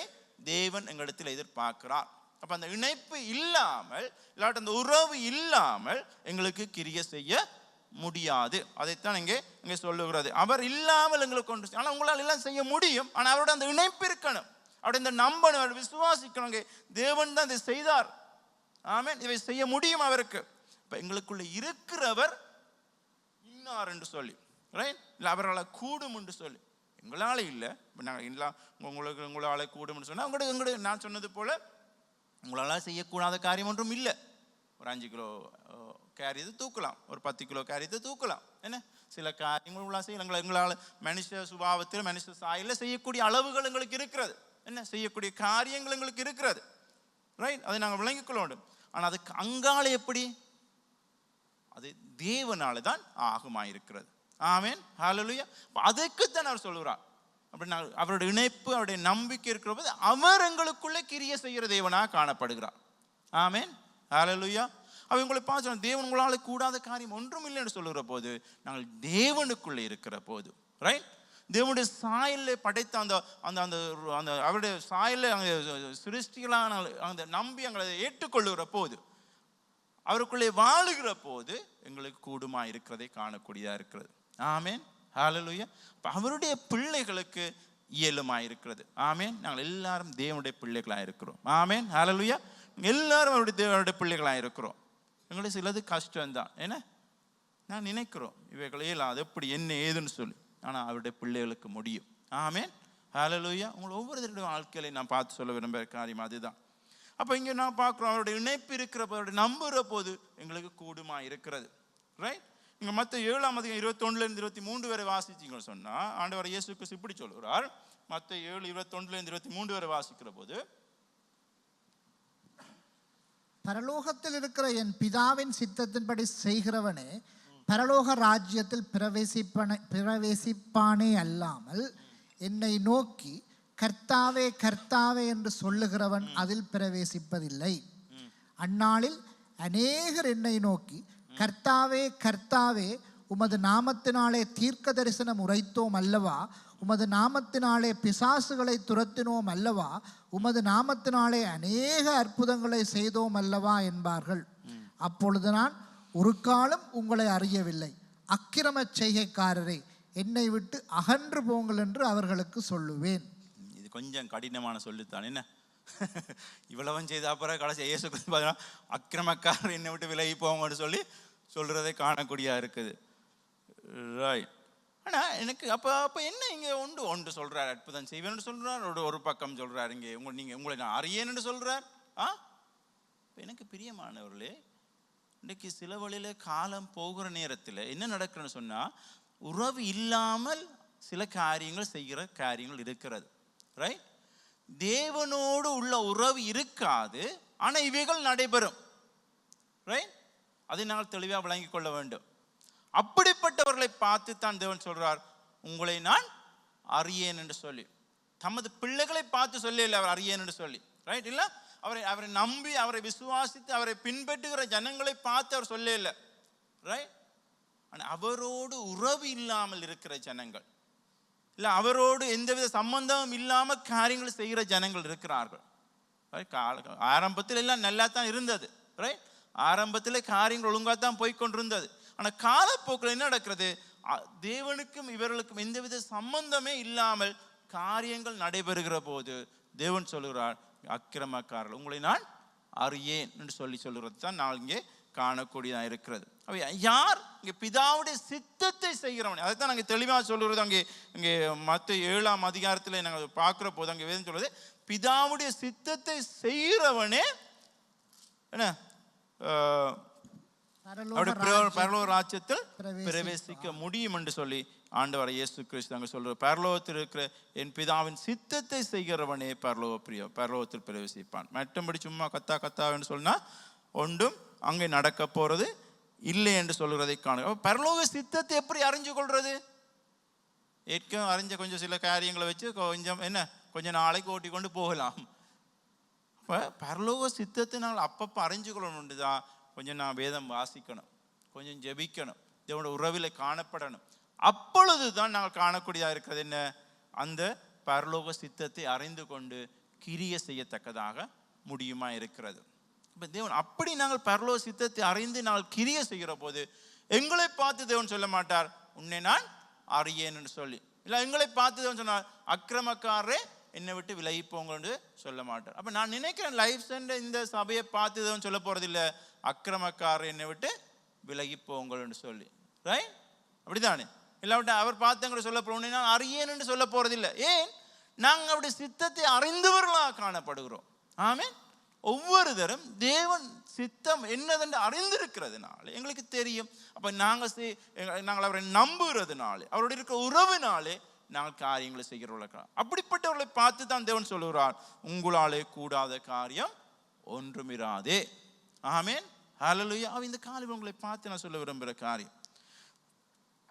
Speaker 1: தேவன் எங்களிடத்தில் எதிர்பார்க்கிறார். அப்போ அந்த இணைப்பு இல்லாமல், இல்லாட்ட அந்த உறவு இல்லாமல் எங்களுக்கு கிரியை செய்ய முடியாது. அதைத்தான் இங்கே சொல்லுகிறது. அவர் இல்லாமல் எங்களுக்கு ஒன்று, ஆனால் உங்களால் எல்லாம் செய்ய முடியும். ஆனால் அவரோட அந்த இணைப்பு இருக்கணும், அவருடைய இந்த நம்பணும், அவர் விசுவாசிக்கணும். தேவன் தான் இதை செய்தார். ஆமென். இதை செய்ய முடியும் அவருக்கு. இப்போ எங்களுக்குள்ள இருக்கிறவர் இன்னார் என்று சொல்லி, ரைட்? இல்லை அவரால் கூடும் என்று சொல்லி, எங்களால் இல்லை. இப்போ நாங்கள் இல்லை உங்களால் கூடும்னு சொன்னால் உங்களுக்கு நான் சொன்னது போல் உங்களால் செய்யக்கூடாத காரியம் ஒன்றும் இல்லை. ஒரு 5 கிலோ கேரியத்தை தூக்கலாம், ஒரு 10 கிலோ கேரியத்தை தூக்கலாம். என்ன சில காரியங்கள் உள்ள செய்யலாம். எங்களால் மனுஷ சுபாவத்தில், மனுஷ சாயலில் செய்யக்கூடிய அளவுகள் எங்களுக்கு இருக்கிறது. என்ன செய்யக்கூடிய காரியங்கள் எங்களுக்கு இருக்கிறது. ரைட்? அதை நாங்கள் விளங்கிக் கொள்ள வேண்டும். ஆனால் அதுக்கு அங்கால எப்படி? அது தேவனால தான் ஆகுமாயிருக்கிறது. ஆமென், ஹல்லேலூயா. அதுக்குத்தான் அவர் சொல்கிறார். அப்படி அவருடைய இணைப்பு, அவருடைய நம்பிக்கை இருக்கிற போது அவர் எங்களுக்குள்ளே கிரியை செய்கிற தேவனாக காணப்படுகிறார். ஆமென், ஹல்லேலூயா. அவங்களை பார்த்து தேவன் உங்களால் கூடாத காரியம் ஒன்றும் இல்லைன்னு சொல்லுகிற போது, நாங்கள் தேவனுக்குள்ளே இருக்கிற போது, ரைட்? தேவனுடைய சாயலில் படைத்த அந்த அந்த அந்த அந்த அவருடைய சாயலில் அங்கே சிருஷ்டிகளான அந்த நம்பி எங்களை ஏற்றுக்கொள்ளுகிற போது, அவருக்குள்ளே வாழுகிற போது எங்களுக்கு கூடுமா இருக்கிறதை காணக்கூடியதாக இருக்கிறது. ஆமென், ஹல்லேலூயா. இப்போ அவருடைய பிள்ளைகளுக்கு இயலுமாக இருக்கிறது. ஆமென். நாங்கள் எல்லாரும் தேவனுடைய பிள்ளைகளாக இருக்கிறோம். ஆமென், ஹல்லேலூயா. எல்லாரும் அவருடைய பிள்ளைகளாக இருக்கிறோம். எங்களுக்கு சிலது கஷ்டம்தான். ஏன்னா நான் நினைக்கிறோம் இவைகள் இயலாது, எப்படி என்ன ஏதுன்னு சொல்லி. ஆனால் அவருடைய பிள்ளைகளுக்கு முடியும். ஆமென், ஹல்லேலூயா. உங்களை ஒவ்வொருத்தருடைய வாழ்க்கையில நான் பார்த்து சொல்ல விரும்புகிற காரியம் அதுதான். அப்போ இங்கே நான் பார்க்குறோம், அவருடைய இணைப்பு இருக்கிற அவருடைய நம்புகிற போது எங்களுக்கு கூடுமா இருக்கிறது. ரைட். நீங்கள் மற்ற 7ஆம் அதிகாரம் 21 23 வரை வாசிச்சிங்கன்னு சொன்னால் ஆண்டவர் இயேசு கிறிஸ்து இப்படி சொல்கிறார். மற்ற 7 21 23 வரை வாசிக்கிற போது,
Speaker 2: பரலோகத்தில் இருக்கிற என் பிதாவின் சித்தத்தின்படி செய்கிறவனே பரலோக ராஜ்யத்தில் பிரவேசிப்பானே அல்லாமல் என்னை நோக்கி கர்த்தாவே கர்த்தாவே என்று சொல்லுகிறவன் அதில் பிரவேசிப்பதில்லை. அந்நாளில் அநேகர் என்னை நோக்கி கர்த்தாவே கர்த்தாவே உமது நாமத்தினாலே தீர்க்க தரிசனம் உரைத்தோம் அல்லவா, உமது நாமத்தினாலே பிசாசுகளை துரத்தினோம் அல்லவா, உமது நாமத்தினாலே அநேக அற்புதங்களை செய்தோம் அல்லவா என்பார்கள். அப்பொழுது நான் ஒரு காலம் உங்களை அறியவில்லை, அக்கிரம செய்கைக்காரரே என்னை விட்டு அகன்று போங்கள் என்று அவர்களுக்கு சொல்லுவேன்.
Speaker 1: இது கொஞ்சம் கடினமான சொல்லித்தான் என்ன. இவ்வளவும் செய்த அப்புறம் கடைசி இயேசு கிறிஸ்து பார்த்தீங்கன்னா அக்கிரமக்காரர் என்னை விட்டு விலகி போங்கன்னு சொல்றதை காணக்கூடியா இருக்குது. ரைட். ஆனால் எனக்கு அப்போ என்ன இங்கே ஒன்று சொல்கிறார், அற்புதம் செய்வேன்னு சொல்கிறார், ஒரு பக்கம் சொல்கிறார் இங்கே உங்களை நான் அறியேன்னு சொல்கிறார். எனக்கு பிரியமானவர்களே, இன்றைக்கு சில வழியில் காலம் போகிற நேரத்தில் என்ன நடக்குதுன்னு சொன்னால், உறவு இல்லாமல் சில காரியங்கள் செய்கிற காரியங்கள் இருக்கிறது. ரைட். தேவனோடு உள்ள உறவு இருக்காது, ஆனால் இவைகள் நடைபெறும். ரைட். அதை நாங்கள் தெளிவாக விளங்கி கொள்ள வேண்டும். அப்படிப்பட்டவர்களை பார்த்து தான் தேவன் சொல்றார், உங்களை நான் அறியேன் என்று சொல்லி. தமது பிள்ளைகளை பார்த்து சொல்லல அவர் அறியேன் என்று சொல்லி. ரைட். இல்லை, அவரை நம்பி அவரை விசுவாசித்து அவரை பின்பற்றுகிற ஜனங்களை பார்த்து அவர் சொல்லல. ரைட். ஆனால் அவரோடு உறவு இல்லாமல் இருக்கிற ஜனங்கள், இல்லை அவரோடு எந்தவித சம்பந்தமும் இல்லாமல் காரியங்கள் செய்கிற ஜனங்கள் இருக்கிறார்கள். ஆரம்பத்தில் எல்லாம் நல்லா தான் இருந்தது. ரைட். ஆரம்பத்தில் காரியங்கள் ஒழுங்காக தான் போய்கொண்டிருந்தது. ஆனால் காலப்போக்கில் என்ன நடக்கிறது, தேவனுக்கும் இவர்களுக்கும் எந்தவித சம்பந்தமே இல்லாமல் காரியங்கள் நடைபெறுகிற போது தேவன் சொல்லுகிறார், அக்கிரமக்காரர்கள் உங்களை நான் அறியேன் என்று சொல்லுகிறது தான் நான் இங்கே காணக்கூடியதாக இருக்கிறது. அவை யார் இங்கே பிதாவுடைய சித்தத்தை செய்கிறவன், அதை தான் நாங்கள் தெளிவாக சொல்லுறது. இங்கே மற்ற 7ஆம் அதிகாரத்தில் நாங்கள் பார்க்குற போது அங்கே வேதம் சொல்றது, பிதாவுடைய சித்தத்தை செய்கிறவனே என்ன பரலோக ராஜ்யத்தில் பிரவேசிக்க முடியும் என்று சொல்லி ஆண்டவர் இயேசு கிறிஸ்து அங்கே சொல்றார். பரலோகத்தில் இருக்கிற என் பிதாவின் சித்தத்தை செய்கிறவனே பரலோகத்தில் பிரவேசிப்பான். மற்றபடி சும்மா கத்தான்னு சொன்னா ஒன்றும் அங்கே நடக்க போறது இல்லை என்று சொல்கிறதை காண. பரலோக சித்தத்தை எப்படி அறிஞ்சு கொள்றது? ஏற்கனவே அறிஞ்ச கொஞ்சம் சில காரியங்களை வச்சு கொஞ்சம் நாளைக்கு ஓட்டி கொண்டு போகலாம். இப்போ பரலோக சித்தத்தை நாங்கள் அப்பப்போ அறிஞ்சு கொள்ளணும் தான். கொஞ்சம் நான் வேதம் வாசிக்கணும், கொஞ்சம் ஜெபிக்கணும், தேவனோட உறவில் காணப்படணும். அப்பொழுது தான் நாங்கள் காணக்கூடியதாக இருக்கிறது என்ன, அந்த பரலோக சித்தத்தை அறிந்து கொண்டு கிரிய செய்யத்தக்கதாக முடியுமா இருக்கிறது. இப்போ தேவன் அப்படி நாங்கள் பரலோக சித்தத்தை அறிந்து நாங்கள் கிரிய செய்கிற போது எங்களை பார்த்து தேவன் சொல்ல மாட்டார் உன்னை நான் அறியேன்னு சொல்லி. இல்லை எங்களை பார்த்து தேவன் சொன்னார் அக்கிரமக்காரரே என்னை விட்டு விலகி போங்கன்னு சொல்ல மாட்டார். அப்போ நான் நினைக்கிறேன் லைஃப் சென்டர் இந்த சபையை பார்த்து தேவன் சொல்ல போகிறது இல்லை அக்கிரமக்காரர் என்னை விட்டு விலகி போங்கள்னு சொல்லி. ரைட். அப்படித்தானே? இல்லாவிட்ட அவர் பார்த்தவங்களை சொல்ல போறோம், நான் அறியேன்னு சொல்ல போறதில்லை. ஏன்? நாங்கள் அவருடைய சித்தத்தை அறிந்தவர்களாக காணப்படுகிறோம். ஆமென். ஒவ்வொரு தரம் தேவன் சித்தம் என்னதென்று அறிந்திருக்கிறதுனால எங்களுக்கு தெரியும். அப்போ நாங்கள் அவரை நம்புகிறதுனாலே அவருடைய இருக்கிற உறவினாலே நாங்கள் காரியங்களை செய்கிறவர்கள். அப்படிப்பட்டவர்களை பார்த்து தான் தேவன் சொல்லுகிறார், உங்களாலே கூடாத காரியம் ஒன்றுமிராதே. ஆமென். ஹல்லேலூயா. இந்த காரியம் உங்களை பார்த்து நான் சொல்ல விரும்புகிற காரியம்,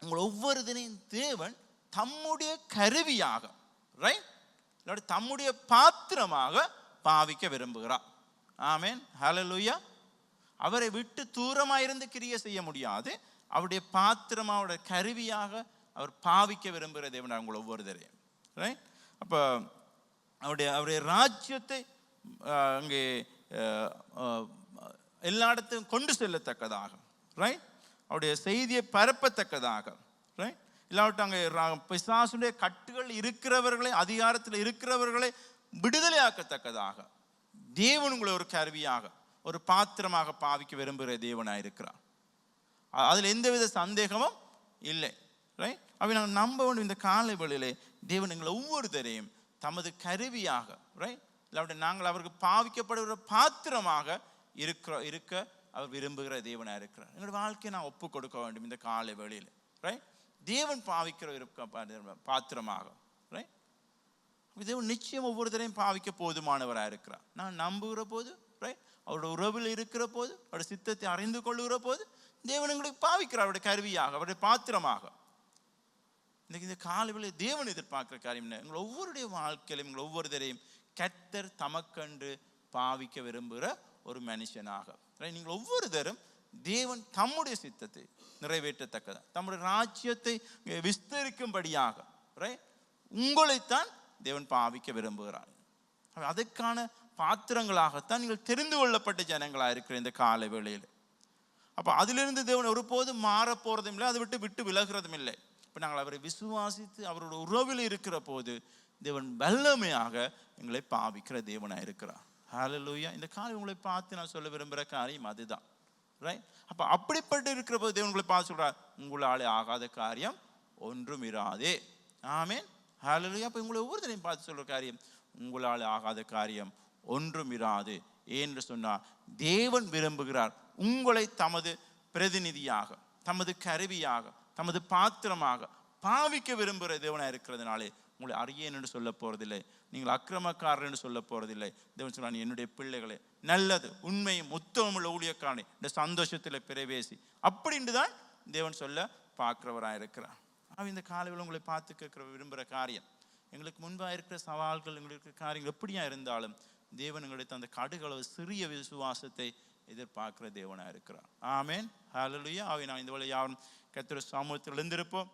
Speaker 1: உங்கள் ஒவ்வொருத்தனையும் தேவன் தம்முடைய கருவியாக, ரைட், இல்லாட்டி தம்முடைய பாத்திரமாக பாவிக்க விரும்புகிறார். ஆமென். ஹல்லேலூயா. அவரை விட்டு தூரமாக இருந்து கிரியை செய்ய முடியாது. அவருடைய பாத்திரமாக அவருடைய கருவியாக அவர் பாவிக்க விரும்புகிற தேவன் உங்கள் ஒவ்வொருத்தரையும். ரைட். அப்போ அவருடைய ராஜ்யத்தை அங்கே எல்லா இடத்தையும் கொண்டு செல்லத்தக்கதாக, ரைட், அவருடைய செய்தியை பரப்பத்தக்கதாக, ரைட், இல்லாவிட்டு அங்கே பிசாசுடைய கட்டுகள் இருக்கிறவர்களை, அதிகாரத்தில் இருக்கிறவர்களை விடுதலையாக்கத்தக்கதாக தேவன் உங்களை ஒரு கருவியாக ஒரு பாத்திரமாக பாவிக்க விரும்புகிற தேவனாக இருக்கிறார். அதில் எந்தவித சந்தேகமும் இல்லை. ரைட். அப்போ நாங்கள் நம்ப வேண்டும். இந்த காலை வேளையிலே தேவன் எங்களை ஒவ்வொருத்தரையும் தமது கருவியாக, ரைட், இல்லாவிட்ட நாங்கள் அவருக்கு பாவிக்கப்படுகிற பாத்திரமாக இருக்க அவர் விரும்புகிற தேவனாக இருக்கிறார். எங்களுடைய வாழ்க்கையை நான் ஒப்பு கொடுக்க வேண்டும் இந்த காலை வேளையில், ரைட். தேவன் பாவிக்கிற பாத்திரமாக, ரைட். தேவன் நிச்சயம் ஒவ்வொருத்தரையும் பாவிக்க போதுமானவராக இருக்கிறார். நான் நம்புகிற போது, ரைட், அவருடைய உறவில் இருக்கிற போது, அவருடைய சித்தத்தை அறிந்து கொள்ளுகிற போது தேவன் எங்களுக்கு பாவிக்கிறார், அவருடைய கருவியாக, அவருடைய பாத்திரமாக. இன்னைக்கு இந்த காலையில் தேவன் எதிர்பார்க்கிற காரியம் என்ன? எங்கள் ஒவ்வொருடைய வாழ்க்கையிலும் எங்கள் ஒவ்வொருத்தரையும் கர்த்தர் தமக்கண்டு பாவிக்க விரும்புகிற ஒரு மனுஷனாக, நீங்கள் ஒவ்வொருத்தரும் தேவன் தம்முடைய சித்தத்தை நிறைவேற்றத்தக்கதா, தம்முடைய ராஜ்யத்தை விஸ்தரிக்கும்படியாக, ரைட், உங்களைத்தான் தேவன் பாவிக்க விரும்புகிறார். அதற்கான பாத்திரங்களாகத்தான் நீங்கள் தெரிந்து கொள்ளப்பட்ட ஜனங்களாக இருக்கிற இந்த காலை வேளையில். அப்போ அதிலிருந்து தேவன் ஒருபோதும் மாற போகிறதும் இல்லை, அதை விட்டு விலகிறதும் இல்லை. இப்போ நாங்கள் அவரை விசுவாசித்து அவரோட உறவில் இருக்கிற போது தேவன் வல்லமையாக எங்களை பாவிக்கிற தேவனாக இருக்கிறார். ஹல்லேலூயா. இந்த காலை உங்களை பார்த்து நான் சொல்ல விரும்புகிற காரியம் அதுதான், ரைட். அப்போ அப்படிப்பட்டு இருக்கிற போது தேவன் உங்களை பார்த்து சொல்கிறார், உங்களாலே ஆகாத காரியம் ஒன்றும் இராதே. ஆமென். ஹல்லேலூயா. அப்போ உங்களை ஒவ்வொருத்தரையும் பார்த்து சொல்கிற காரியம், உங்களால் ஆகாத காரியம் ஒன்றும் இராது. ஏன்னு சொன்னால் தேவன் விரும்புகிறார் உங்களை தமது பிரதிநிதியாக, தமது கருவியாக, தமது பாத்திரமாக பாவிக்க விரும்புகிற தேவனாக இருக்கிறதுனாலே உங்களை அறியேன் என்று சொல்ல போகிறதில்லை, நீங்கள் அக்கிரமக்காரர் என்று சொல்ல போகிறதில்லை. தேவன் சொன்னான், என்னுடைய பிள்ளைகளை நல்லது உண்மையும் உத்தமமுள்ள ஊழியக்காரனை இந்த சந்தோஷத்தில் பிரவேசி அப்படின்ட்டு தான் தேவன் சொல்ல பார்க்குறவராக இருக்கிறார். அவன் இந்த காலையில் உங்களை பார்த்து கேட்குற விரும்புகிற காரியம், எங்களுக்கு முன்பாக இருக்கிற சவால்கள், எங்களுக்கு காரியங்கள் எப்படியா இருந்தாலும் தேவன் எங்களுக்கு அந்த கடுகளவு சிறிய விசுவாசத்தை எதிர்பார்க்கிற தேவனாக இருக்கிறார். ஆமென். ஹல்லேலூயா. அவை நான் இந்த வேளை யாரும் கர்த்தருடைய சமூகத்தில் எழுந்திருப்போம்.